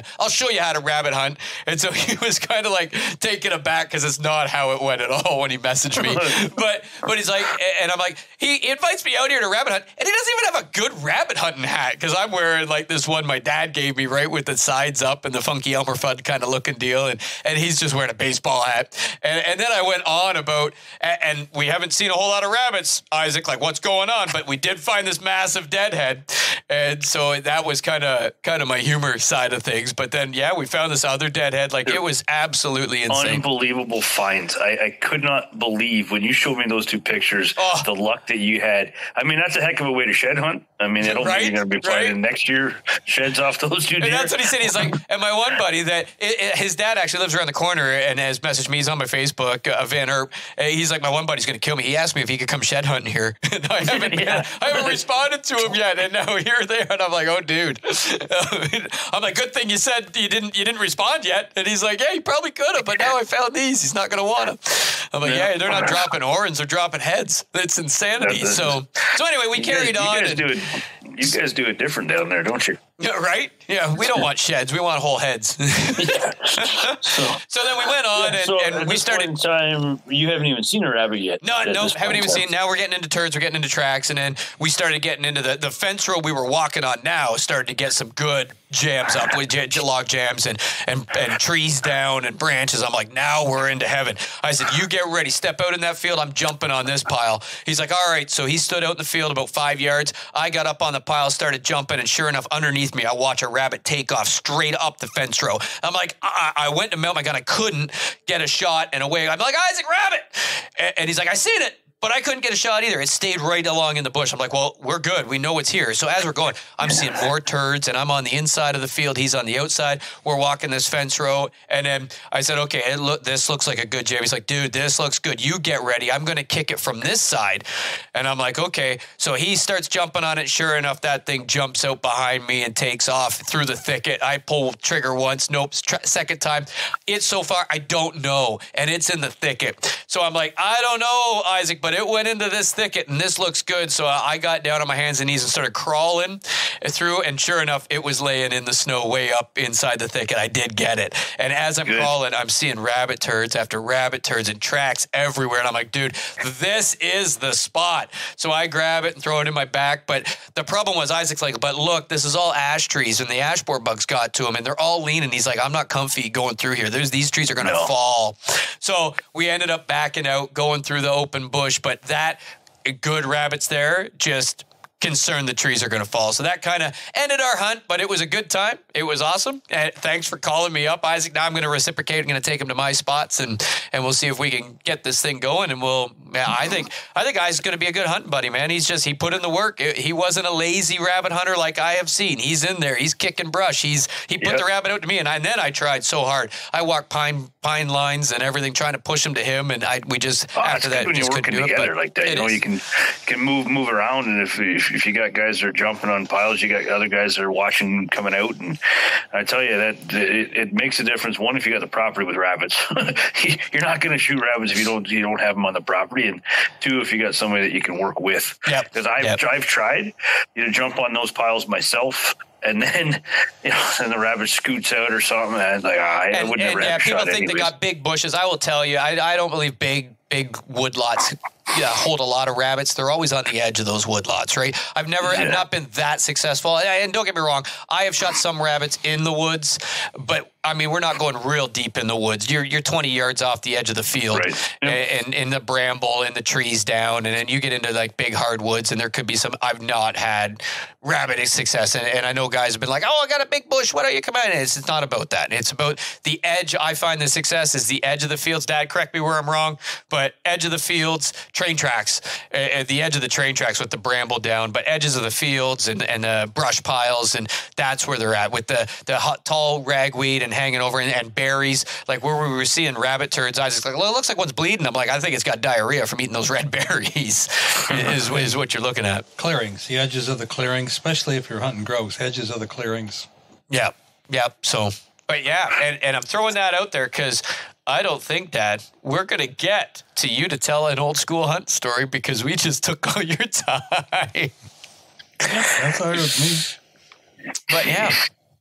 how to rabbit hunt. And so he was kind of like taken aback because it's not how it went at all when he messaged me. But he's like, and I'm like, he invites me out here to rabbit hunt, and he doesn't even have a good rabbit hunting hat because I'm wearing like this one my dad gave me, right, with the sides up and the funky Elmer Fudd kind of looking deal, and he's just wearing a baseball hat. And then I went on about, and we haven't seen a whole lot of rabbits, Isaac, like what's going on? But we did find this massive deadhead, and so that was kind of my humor side of things. But then, yeah, we found this other deadhead. Like it was absolutely insane. Unbelievable finds. I could not believe when you showed me those two pictures, the luck that you had. I mean, that's a heck of a way to shed hunt. I mean, I don't think you're going to be finding next year sheds off those two deer. And that's what he said. He's like, and my one buddy that his dad actually lives around the corner and has messaged me. He's on my Facebook, Van Erp. He's like, my one buddy's going to kill me. He asked me if he could come shed hunting here. And I haven't responded to him yet. And now here they are. And I'm like, oh, dude. I'm like, good thing you said you didn't respond yet. And he's like, yeah, he probably could have, but now I found these. He's not going to want them. I'm like, yeah, they're not dropping horns, they're dropping heads. It's insanity. So anyway, we carried on. You guys do it different down there, don't you? Yeah, right? Yeah, we don't want sheds. We want whole heads. So then we went on and we started. In time, you haven't even seen a rabbit yet. No, haven't even seen. Now we're getting into turds, we're getting into tracks, and then we started getting into the fence row we were walking on now started to get some good jams up with log jams and trees down and branches. I'm like, now we're into heaven. I said, you get ready, step out in that field. I'm jumping on this pile. He's like, all right. So he stood out in the field about 5 yards. I got up on the pile, started jumping, and sure enough, underneath me, I watch a rabbit take off straight up the fence row. I'm like, I went to mount my gun. I couldn't get a shot and away. I'm like, Isaac, rabbit. And he's like, I seen it. But I couldn't get a shot either. It stayed right along in the bush. I'm like, well, we're good. We know it's here. So as we're going, I'm seeing more turds, and I'm on the inside of the field. He's on the outside. We're walking this fence row. And then I said, okay, this looks like a good jam. He's like, dude, this looks good. You get ready. I'm going to kick it from this side. And I'm like, okay. So he starts jumping on it. Sure enough, that thing jumps out behind me and takes off through the thicket. I pull trigger once. Nope. Second time. It's so far, I don't know. And it's in the thicket. So I'm like, I don't know, Isaac, but it went into this thicket and this looks good. So I got down on my hands and knees and started crawling through. And sure enough, it was laying in the snow way up inside the thicket. I did get it. And as I'm crawling, I'm seeing rabbit turds after rabbit turds and tracks everywhere. And I'm like, dude, this is the spot. So I grab it and throw it in my back. But the problem was Isaac's like, but look, this is all ash trees and the ash borer bugs got to him and they're all leaning. He's like, I'm not comfy going through here. These trees are going to fall. So we ended up backing out, going through the open bush. But that good rabbits there just concerned the trees are going to fall. So that kind of ended our hunt, but it was a good time. It was awesome. And thanks for calling me up, Isaac. Now I'm going to reciprocate. I'm going to take him to my spots and we'll see if we can get this thing going. And I think Isaac's going to be a good hunting buddy, man. He put in the work. He wasn't a lazy rabbit hunter like I have seen. He's in there. He's kicking brush. He put the rabbit out to me. And then I tried so hard. I walked pine lines and everything trying to push him to him. And we just, after that, when just you're couldn't working do it. together like that, you can move around. And if you got guys that are jumping on piles, you got other guys that are watching coming out, and I tell you that it makes a difference. One, if you got the property with rabbits, you're not going to shoot rabbits if you don't have them on the property, and two, if you got somebody that you can work with. Because I've tried to jump on those piles myself. And then, then the rabbit scoots out or something. And like, I would never have a shot people think they got big bushes. I will tell you, I don't believe big wood lots hold a lot of rabbits, they're always on the edge of those woodlots, right? I've not been that successful. And don't get me wrong, I have shot some rabbits in the woods, but I mean, we're not going real deep in the woods. You're 20 yards off the edge of the field, right. And in the bramble and the trees down, and then you get into like big hardwoods, and there could be some. I've not had rabbit success, and I know guys have been like, "Oh, I got a big bush. Why don't you come out?" And it's not about that. It's about the edge. I find the success is the edge of the fields. Dad, correct me where I'm wrong, but edge of the fields, train tracks, at the edge of the train tracks with the bramble down, but edges of the fields and the brush piles, and that's where they're at with the tall ragweed and hanging over and berries, like where we were seeing rabbit turds. I was just like, well, it looks like one's bleeding. I'm like, I think it's got diarrhea from eating those red berries. is what you're looking at. Clearings, the edges of the clearings, especially if you're hunting grouse, edges of the clearings. Yeah. So, but yeah, and I'm throwing that out there because I don't think, Dad, we're going to get to you to tell an old school hunt story because we just took all your time. That's all right with me. But yeah.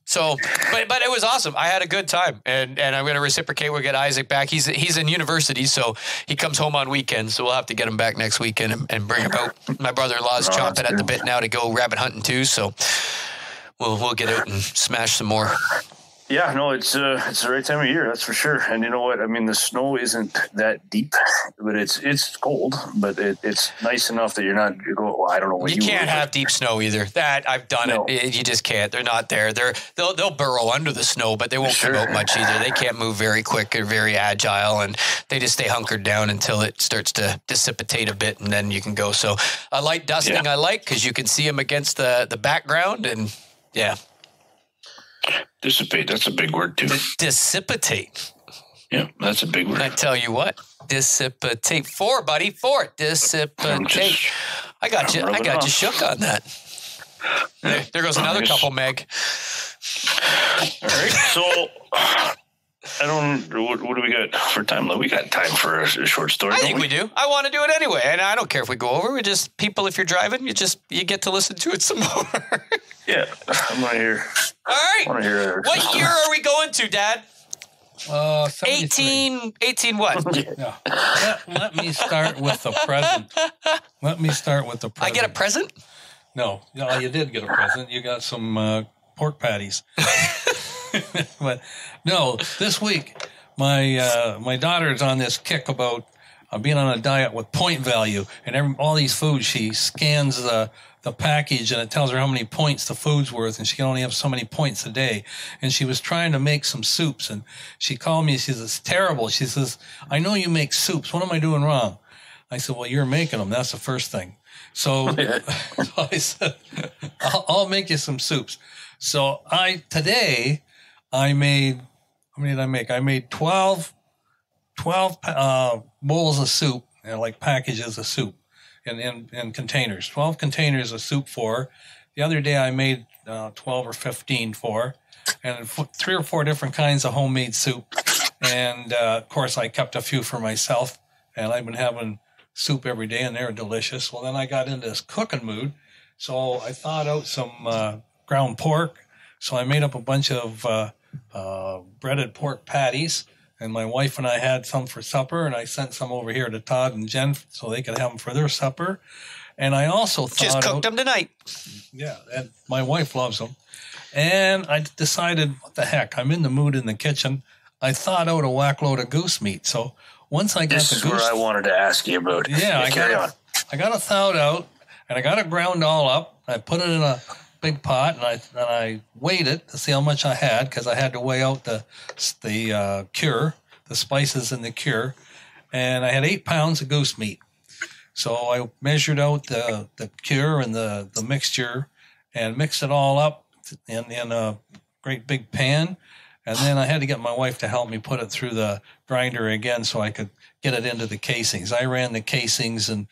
So, but it was awesome. I had a good time, and I'm going to reciprocate. We'll get Isaac back. He's in university, so he comes home on weekends. So we'll have to get him back next weekend and bring him out. My brother-in-law's chomping at the bit now to go rabbit hunting too. So we'll get out and smash some more. Yeah, no, it's the right time of year, that's for sure. And you know what? I mean, the snow isn't that deep, but it's cold, but it's nice enough that you go, well, I don't know what you can't have deep snow either. That I've done it. You just can't. They're not there. They'll burrow under the snow, but they won't come out much either. They can't move very quick or very agile, and they just stay hunkered down until it starts to dissipate a bit, and then you can go. So a light dusting I like because you can see them against the background, and yeah. Dissipate, that's a big word too. Dissipate. Yeah, that's a big word. I tell you what, dissipate. Four, buddy, four. Dissipate. I got you shook on that. There goes another couple, Meg. All right, so what do we got for time? We got time for a short story. I think we do. I want to do it anyway, and I don't care if we go over. We just people. If you're driving, you get to listen to it some more. Yeah, I'm gonna hear. All right. What year are we going to, Dad? 18 what? Yeah. Let me start with the present. I get a present? No, you did get a present. You got some pork patties. But no, this week my daughter's on this kick about being on a diet with point value, and all these foods she scans the package and it tells her how many points the food's worth, and she can only have so many points a day. And she was trying to make some soups, and she called me. She says, "It's terrible." She says, "I know you make soups. What am I doing wrong?" I said, "Well, you're making them. That's the first thing." So I said, I'll make you some soups. So today I made, how many did I make? I made 12 bowls of soup, like packages of soup in containers, 12 containers of soup for. The other day I made 12 or 15 for, and 3 or 4 different kinds of homemade soup. And of course I kept a few for myself, and I've been having soup every day, and they're delicious. Well, then I got into this cooking mood, so I thawed out some ground pork. So I made up a bunch of breaded pork patties, and my wife and I had some for supper, and I sent some over here to Todd and Jen so they could have them for their supper. And I also just cooked them tonight. Yeah, and my wife loves them. And I decided, what the heck, I'm in the mood in the kitchen. I thawed out a whack load of goose meat. So once I got this the is goose, where I wanted to ask you about. Yeah, I got it thawed out, and I got it ground all up. I put it in a big pot, and I weighed it to see how much I had, because I had to weigh out the cure, the spices in the cure, and I had 8 pounds of goose meat. So I measured out the cure and the mixture and mixed it all up in a great big pan. And then I had to get my wife to help me put it through the grinder again so I could get it into the casings. I ran the casings and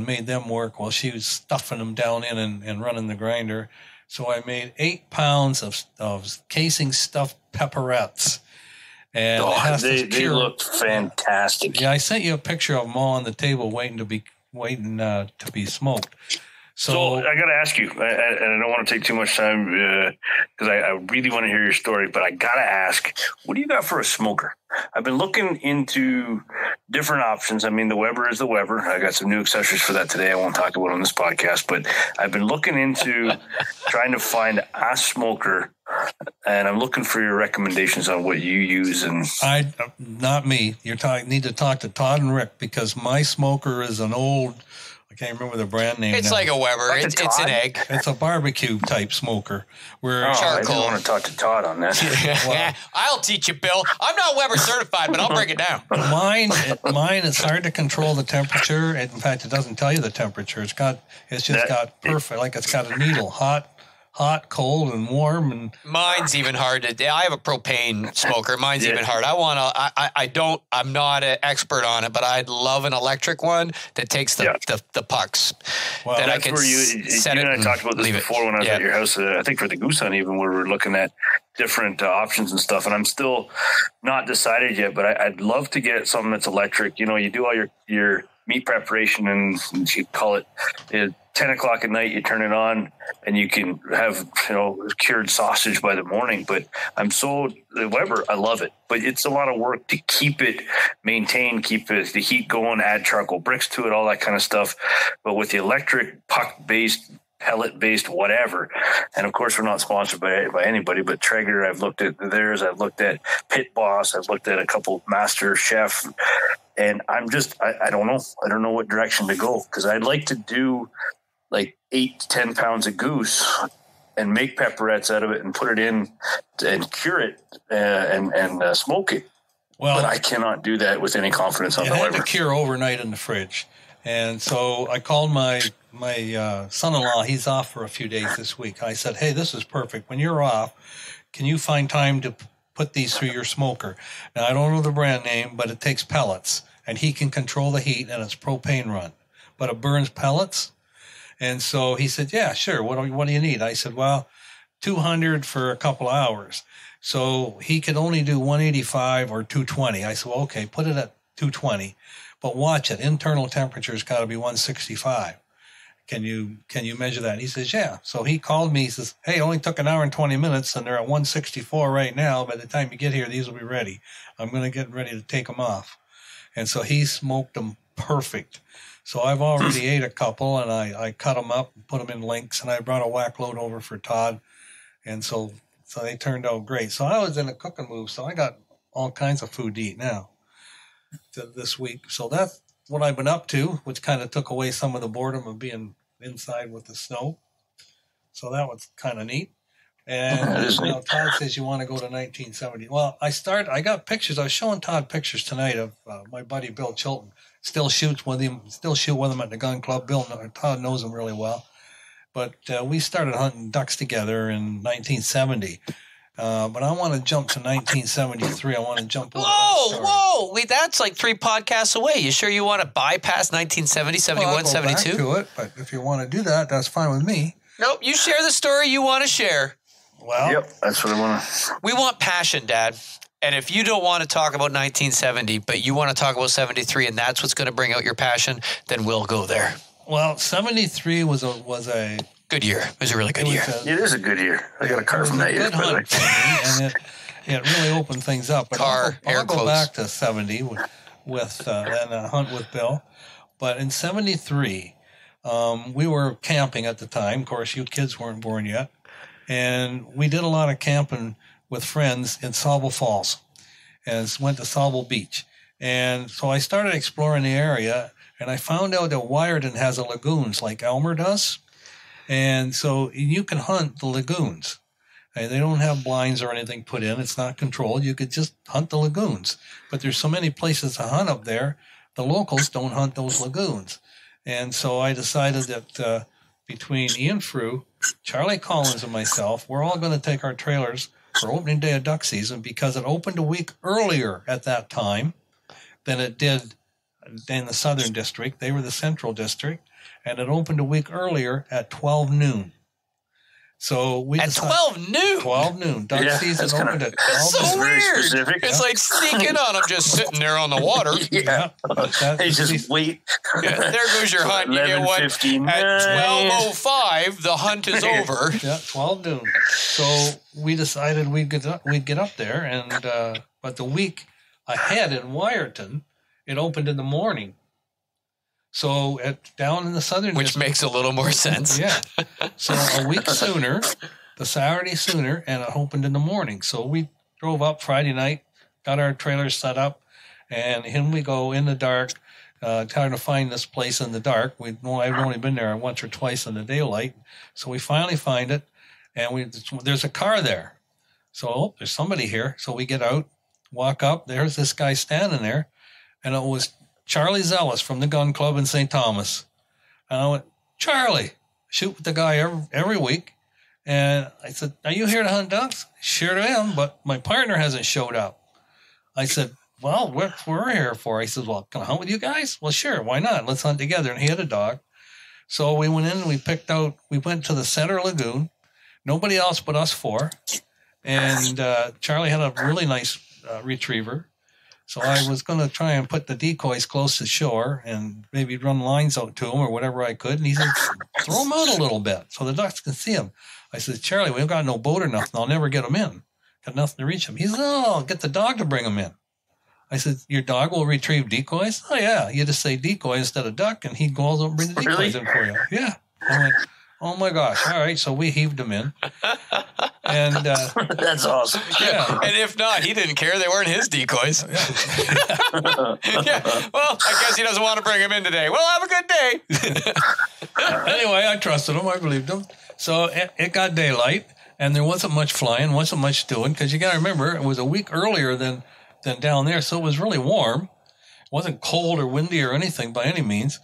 made them work while she was stuffing them down in and running the grinder. So I made 8 pounds of casing stuffed pepperettes. And they looked fantastic. Yeah, I sent you a picture of them all on the table waiting to be smoked. So I got to ask you, and I don't want to take too much time because I really want to hear your story, but I got to ask, what do you got for a smoker? I've been looking into different options. I mean, the Weber is the Weber. I got some new accessories for that today. I won't talk about it on this podcast, but I've been looking into trying to find a smoker, and I'm looking for your recommendations on what you use. And not me. Need to talk to Todd and Rick, because my smoker is an old, I can't remember the brand name. It's now. like a Weber. It's an egg. It's a barbecue type smoker. Charcoal. I didn't want to talk to Todd on that. Well, I'll teach you, Bill. I'm not Weber certified, but I'll break it down. Mine, it's hard to control the temperature. In fact, it doesn't tell you the temperature. It's got perfect, like it's got a needle, hot, cold, and warm. And mine's even hard to. I have a propane smoker. Mine's even hard. I'm not an expert on it, but I'd love an electric one that takes the pucks. Well, that I that's can where you set and it I talked about this before when I was at your house. I think for the goose hunt, even where we were looking at different options and stuff. And I'm still not decided yet, but I'd love to get something that's electric. You know, you do all your meat preparation, and you call it 10 o'clock at night, you turn it on and you can have, cured sausage by the morning. But the Weber, I love it, but it's a lot of work to keep it maintained, keep the heat going, add charcoal bricks to it, all that kind of stuff. But with the electric puck-based, pellet-based, whatever, and of course we're not sponsored by anybody, but Traeger, I've looked at theirs, I've looked at Pit Boss, I've looked at a couple Master Chef, and I'm just, I don't know. I don't know what direction to go, because I'd like to do like 8 to 10 pounds of goose and make pepperettes out of it and put it in and cure it and smoke it. Well, but I cannot do that with any confidence on the Weber. It had to cure overnight in the fridge. And so I called my son-in-law. He's off for a few days this week. I said, hey, this is perfect. When you're off, can you find time to put these through your smoker? Now, I don't know the brand name, but it takes pellets, and he can control the heat, and it's propane run. But it burns pellets. And so he said, yeah, sure. What do you need? I said, well, 200 for a couple hours. So he could only do 185 or 220. I said, well, okay, put it at 220. But watch it. Internal temperature's got to be 165. Can you measure that? And he says, yeah. So he called me. He says, hey, it only took an hour and 20 minutes, and they're at 164 right now. By the time you get here, these will be ready. I'm going to get ready to take them off. And so he smoked them perfect. So I've already ate a couple, and I cut them up and put them in links, and I brought a whack load over for Todd. And so they turned out great. So I was in a cooking mood, so I got all kinds of food to eat now this week. So that's what I've been up to, which kind of took away some of the boredom of being inside with the snow. So that was kind of neat. And Todd says you want to go to 1970. Well, I got pictures. I was showing Todd pictures tonight of my buddy Bill Chilton. Still shoot with him at the gun club. Todd knows him really well. But we started hunting ducks together in 1970. But I want to jump to 1973. I want to jump over Whoa! That's like 3 podcasts away. You sure you want to bypass 1970, 71, I'll go 72? Back to it, but if you want to do that, that's fine with me. Nope, you share the story you want to share. Well, yep, that's what I want to. We want passion, Dad. And if you don't want to talk about 1970, but you want to talk about 73, and that's what's going to bring out your passion, then we'll go there. Well, 73 was a good year. It was a really good year. It is a good year. I got a car from that year, by the way. And it really opened things up. But I'll go back to 70 with then a hunt with Bill. But in 73, we were camping at the time. Of course, you kids weren't born yet. And we did a lot of camping with friends in Sauble Falls and went to Sauble Beach. And so I started exploring the area, and I found out that Wyerton has a lagoons like Elmer does. And so you can hunt the lagoons. And they don't have blinds or anything put in. It's not controlled. You could just hunt the lagoons. But there's so many places to hunt up there, the locals don't hunt those lagoons. And so I decided that between Ian Frew, Charlie Collins, and myself, we're all going to take our trailers for opening day of duck season, because it opened a week earlier at that time than it did in the Southern District. They were the Central District, and it opened a week earlier at 12 noon. So we At 12 noon. 12 noon. Duck season opened at 12 That's so noon. very weird. specific. It's like sneaking on them, just sitting there on the water. Yeah. They just wait. Yeah, there goes your hunt. You get what? At 12:05, the hunt is over. Yeah, 12 noon. So we decided we'd get up there, and but the week ahead in Wyerton, it opened in the morning. So down in the southern Which district, makes a little more sense. Yeah. So a week sooner, the Saturday sooner, and it opened in the morning. So we drove up Friday night, got our trailers set up, and in we go in the dark, trying to find this place in the dark. I've only been there once or twice in the daylight. So we finally find it, and there's a car there. So there's somebody here. So we get out, walk up. There's this guy standing there, and it was Charlie Zellis from the gun club in St. Thomas. And I went, Charlie, shoot with the guy every week. And I said, are you here to hunt ducks? Sure am, but my partner hasn't showed up. I said, well, what we're here for? He says, well, can I hunt with you guys? Well, sure, why not? Let's hunt together. And he had a dog. So we went in and we went to the center lagoon. Nobody else but us four. And Charlie had a really nice retriever. So I was going to try and put the decoys close to shore and maybe run lines out to him or whatever I could. And he said, throw them out a little bit so the ducks can see them. I said, Charlie, we've got no boat or nothing. I'll never get them in. Got nothing to reach them. He said, oh, I'll get the dog to bring them in. I said, your dog will retrieve decoys? Oh, yeah. You just say decoy instead of duck, and he goes and bring the decoys in for you. Yeah. I went, oh, my gosh. All right. So we heaved them in. And that's awesome. Yeah. And if not, he didn't care. They weren't his decoys. Yeah. Well, I guess he doesn't want to bring him in today. Well, have a good day. Anyway, I trusted him. I believed him. So it got daylight, and there wasn't much flying, wasn't much doing, because you got to remember, it was a week earlier than down there, so it was really warm. It wasn't cold or windy or anything by any means.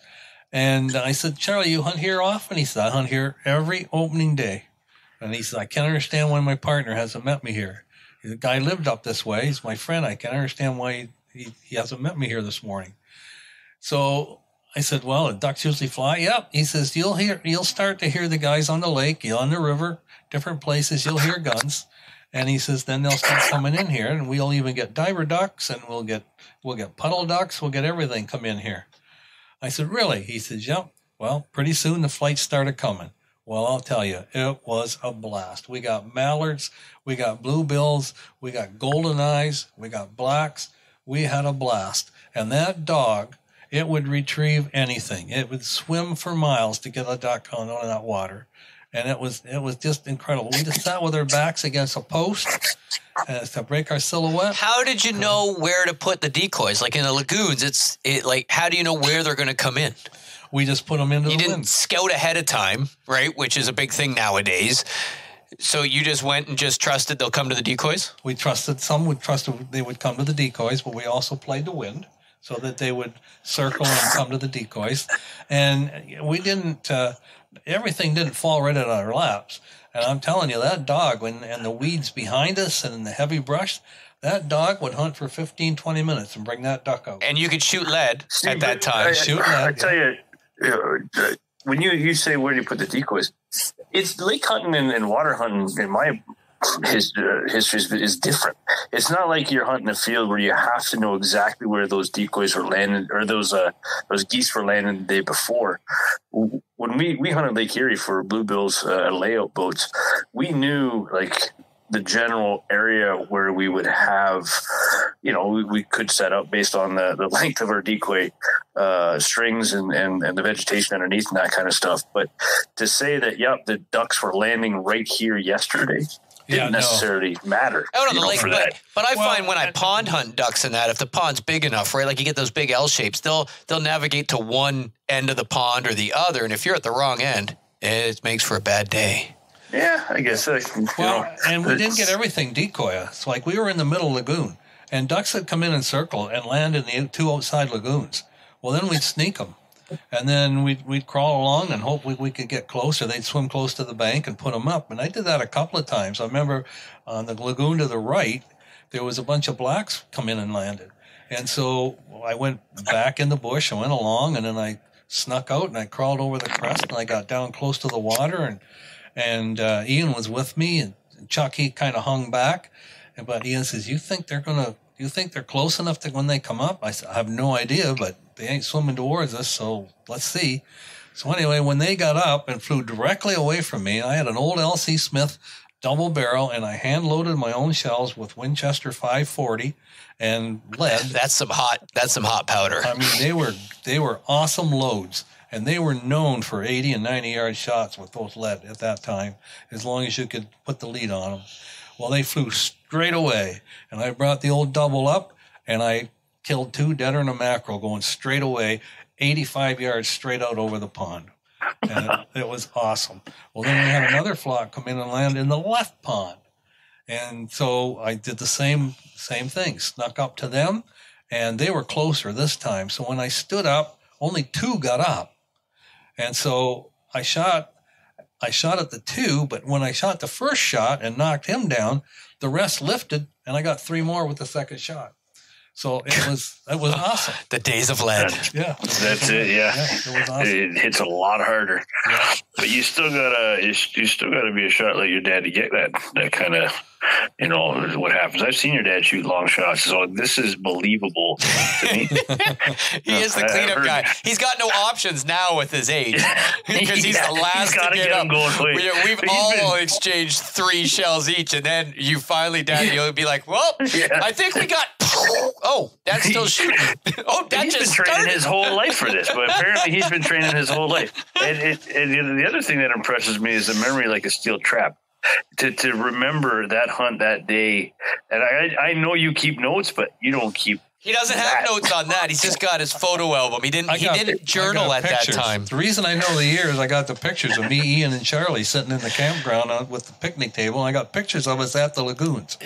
And I said, Charlie, you hunt here often? He said, I hunt here every opening day. And he said, I can't understand why my partner hasn't met me here. The guy lived up this way. He's my friend. I can't understand why he hasn't met me here this morning. So I said, well, the ducks usually fly. Yep. He says, you'll start to hear the guys on the lake, on the river, different places. You'll hear guns. And he says, then they'll start coming in here, and we'll even get diver ducks, and we'll get puddle ducks. We'll get everything come in here. I said, really? He says, yep. Well, pretty soon the flights started coming. Well, I'll tell you, it was a blast. We got mallards, we got bluebills, we got golden eyes, we got blacks. We had a blast. And that dog, it would retrieve anything. It would swim for miles to get a duck on that water. And it was just incredible. We just sat with our backs against a post to break our silhouette. How did you know where to put the decoys? Like in the lagoons, how do you know where they're going to come in? We just put them into the wind. You didn't scout ahead of time, right? Which is a big thing nowadays. So you just went and just trusted they'll come to the decoys? We trusted they would come to the decoys, but we also played the wind so that they would circle and come to the decoys. And we didn't... everything didn't fall right at our laps. And I'm telling you, that dog, and the weeds behind us and the heavy brush, that dog would hunt for 15, 20 minutes and bring that duck out. And you could shoot lead at that time. I tell you, when you say where do you put the decoys, it's lake hunting and water hunting in my history is different. It's not like you're hunting a field where you have to know exactly where those decoys were landing or those geese were landing the day before. When we hunted Lake Erie for bluebills layout boats, we knew like the general area where we would have, we could set up based on the length of our decoy strings and the vegetation underneath and that kind of stuff. But to say that, the ducks were landing right here yesterday didn't necessarily matter. Out on the lake, but I find when I pond hunt ducks and that, if the pond's big enough, right, like you get those big L shapes, they'll navigate to one end of the pond or the other, and if you're at the wrong end, it makes for a bad day. Yeah, I guess. And we didn't get everything decoy. It's like we were in the middle lagoon, and ducks would come in and circle and land in the two outside lagoons. Well, then we'd sneak them. And then we'd crawl along and hope we could get closer. They'd swim close to the bank and put them up. And I did that a couple of times. I remember on the lagoon to the right, there was a bunch of blacks come in and landed. And so I went back in the bush and went along, and then I snuck out and I crawled over the crest and I got down close to the water. And Ian was with me, and Chuck, he kind of hung back. But Ian says, you think they're close enough to when they come up? I said, I have no idea, but they ain't swimming towards us, so let's see. So anyway, when they got up and flew directly away from me, I had an old L.C. Smith double barrel, and I hand-loaded my own shells with Winchester 540 and lead. That's some hot powder. I mean, they were awesome loads, and they were known for 80 and 90-yard shots with those lead at that time, as long as you could put the lead on them. Well, they flew straight away, and I brought the old double up, and I killed 2 deader and a mackerel going straight away, 85 yards straight out over the pond. And it was awesome. Well, then we had another flock come in and land in the left pond. And so I did the same thing, snuck up to them, and they were closer this time. So when I stood up, only 2 got up. And so I shot at the 2, but when I shot the first shot and knocked him down, the rest lifted, and I got 3 more with the second shot. So it was awesome. The days of lead. Yeah, that's it. Yeah, it was awesome. It hits a lot harder, Yeah. but you still gotta be a shot like your dad to get that kind of, what happens. I've seen your dad shoot long shots, so this is believable to me. He is the cleanup guy. He's got no options now with his age because he's the last to get up. We've all exchanged 3 shells each, and then you finally, Dad, you'll be like, "Well, I think we got." Oh, Dad's still shooting. Oh, Dad he's just been training started. his whole life for this, but apparently he's been training his whole life. And the other thing that impresses me is a memory like a steel trap. To remember that hunt that day, and I know you keep notes, but you don't keep. He doesn't have notes on that. He's just got his photo album. He didn't journal at pictures. that time. The reason I know the year is I got the pictures of me, Ian, and Charlie sitting in the campground with the picnic table. And I got pictures of us at the lagoons.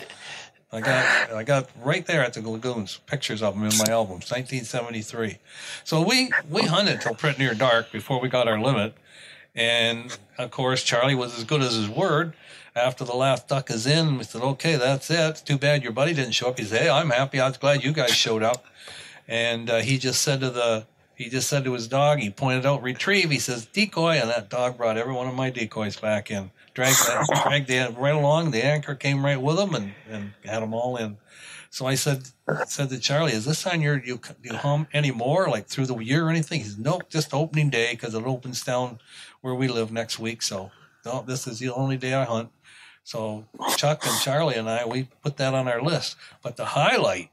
I got right there at the lagoons, pictures of them in my albums, 1973. So we hunted till pretty near dark before we got our limit. And, of course, Charlie was as good as his word. After the last duck is in, we said, okay, that's it. It's too bad your buddy didn't show up. He said, hey, I'm happy. I was glad you guys showed up. And he just said to his dog, he pointed out retrieve. He says, decoy. And that dog brought every one of my decoys back in. Dragged the right along. The anchor came right with them and had them all in. So I said to Charlie, is this on you hum anymore, like through the year or anything? He said, nope, just opening day because it opens down where we live next week. So no, this is the only day I hunt. So Chuck and Charlie and we put that on our list. But the highlight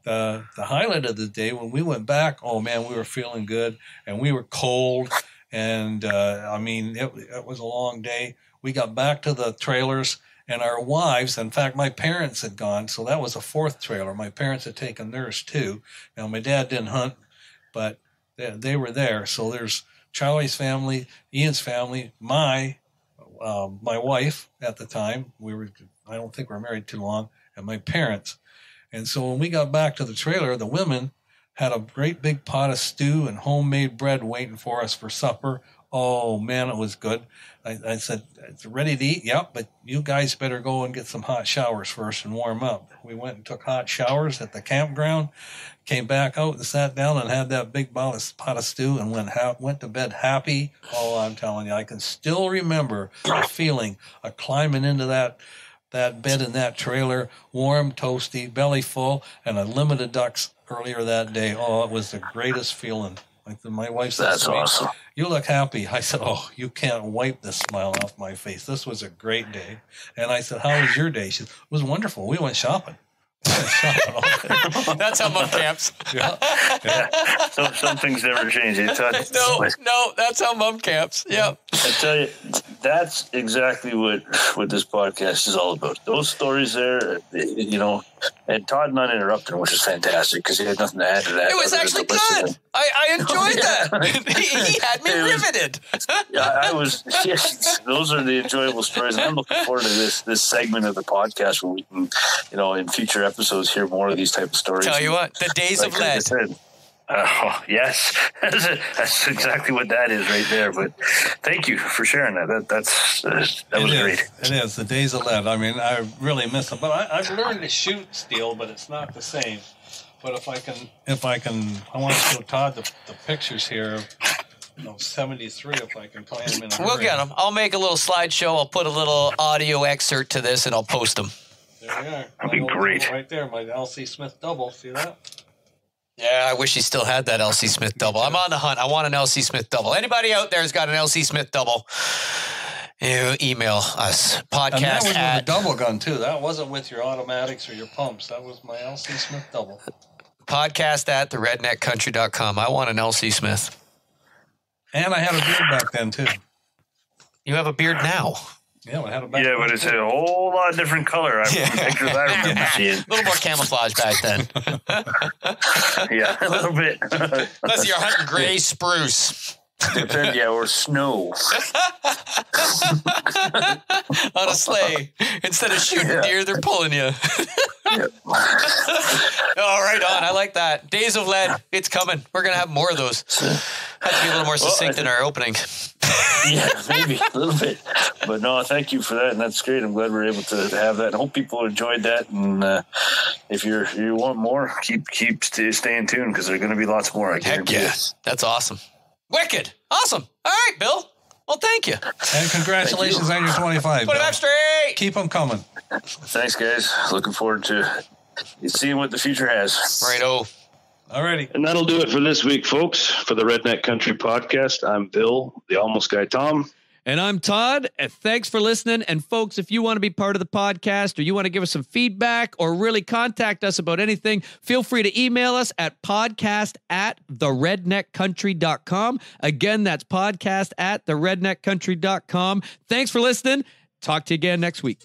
of the day when we went back, oh man, we were feeling good and we were cold. And it was a long day. We got back to the trailers and our wives, in fact, my parents had gone. So that was a 4th trailer. My parents had taken theirs too. Now my dad didn't hunt, but they were there. So there's Charlie's family, Ian's family, my wife at the time. I don't think we were married too long, and my parents. And so when we got back to the trailer, the women had a great big pot of stew and homemade bread waiting for us for supper. Oh man, it was good. I said, it's ready to eat. Yep, but you guys better go and get some hot showers first and warm up. We went and took hot showers at the campground, came back out and sat down and had that big pot of stew and went to bed happy. Oh, I'm telling you, I can still remember the feeling of climbing into that bed in that trailer, warm, toasty, belly full, and a limit of ducks earlier that day. Oh, it was the greatest feeling. Like my wife said, that's awesome. You look happy. I said, oh, you can't wipe this smile off my face. This was a great day. And I said, how was your day? She said, it was wonderful. We went shopping. That's how mom camps. Yeah. So some things never change. No, that's how mom camps. Yep. I tell you, that's exactly what this podcast is all about. Those stories there, and Todd not interrupting, which is fantastic because he had nothing to add to that. It was actually good. I enjoyed that. He had me riveted. Yes, those are the enjoyable stories. And I'm looking forward to this segment of the podcast where we can, in future episodes, hear more of these type of stories. Tell you what, the days of lead. Yes, that's exactly what that is right there. But thank you for sharing that. That was great. It is the days of lead. I mean, I really miss them. But I've learned to shoot steel, but it's not the same. But if I can, I want to show Todd the pictures here No, 73 if I can find them in a We'll hurry. get them. I'll make a little slideshow. I'll put a little audio excerpt to this, and I'll post them. There they are. That'd be My old great. double right there, my L.C. Smith double. See that? Yeah, I wish he still had that L.C. Smith double. I'm on the hunt. I want an L.C. Smith double. Anybody out there has got an L.C. Smith double, you email us. And that Podcast was at... with a double gun, too. That wasn't with your automatics or your pumps. That was my L.C. Smith double. Podcast at theredneckcountry.com. I want an L.C. Smith. And I had a beard back then, too. You have a beard now. Yeah, I had a back Yeah, then, but it's too. a whole lot different color. I have pictures I remember seeing. A little more camouflage back then. Yeah, a little bit. Unless you're hunting gray spruce. Depends, yeah, or snow. On a sleigh. Instead of shooting deer, they're pulling you. Oh, right on. I like that. Days of Lead. It's coming. We're going to have more of those. Have to be a little more succinct in our opening. Yeah, maybe a little bit. But no, thank you for that, and that's great. I'm glad we're able to have that. I hope people enjoyed that, and if you want more, keep staying tuned because there are going to be lots more. I Heck guarantee yeah. it. That's awesome. Wicked. Awesome. All right, Bill. Well, thank you. And congratulations on your 25. Put it Bill. up straight. Keep them coming. Thanks, guys. Looking forward to seeing what the future has. Righto. Alrighty. And that'll do it for this week, folks. For the Redneck Country Podcast, I'm Bill, the Almost Guy Tom. And I'm Todd. Thanks for listening. And folks, if you want to be part of the podcast or you want to give us some feedback or really contact us about anything, feel free to email us at podcast@theredneckcountry.com. Again, that's podcast@theredneckcountry.com. Thanks for listening. Talk to you again next week.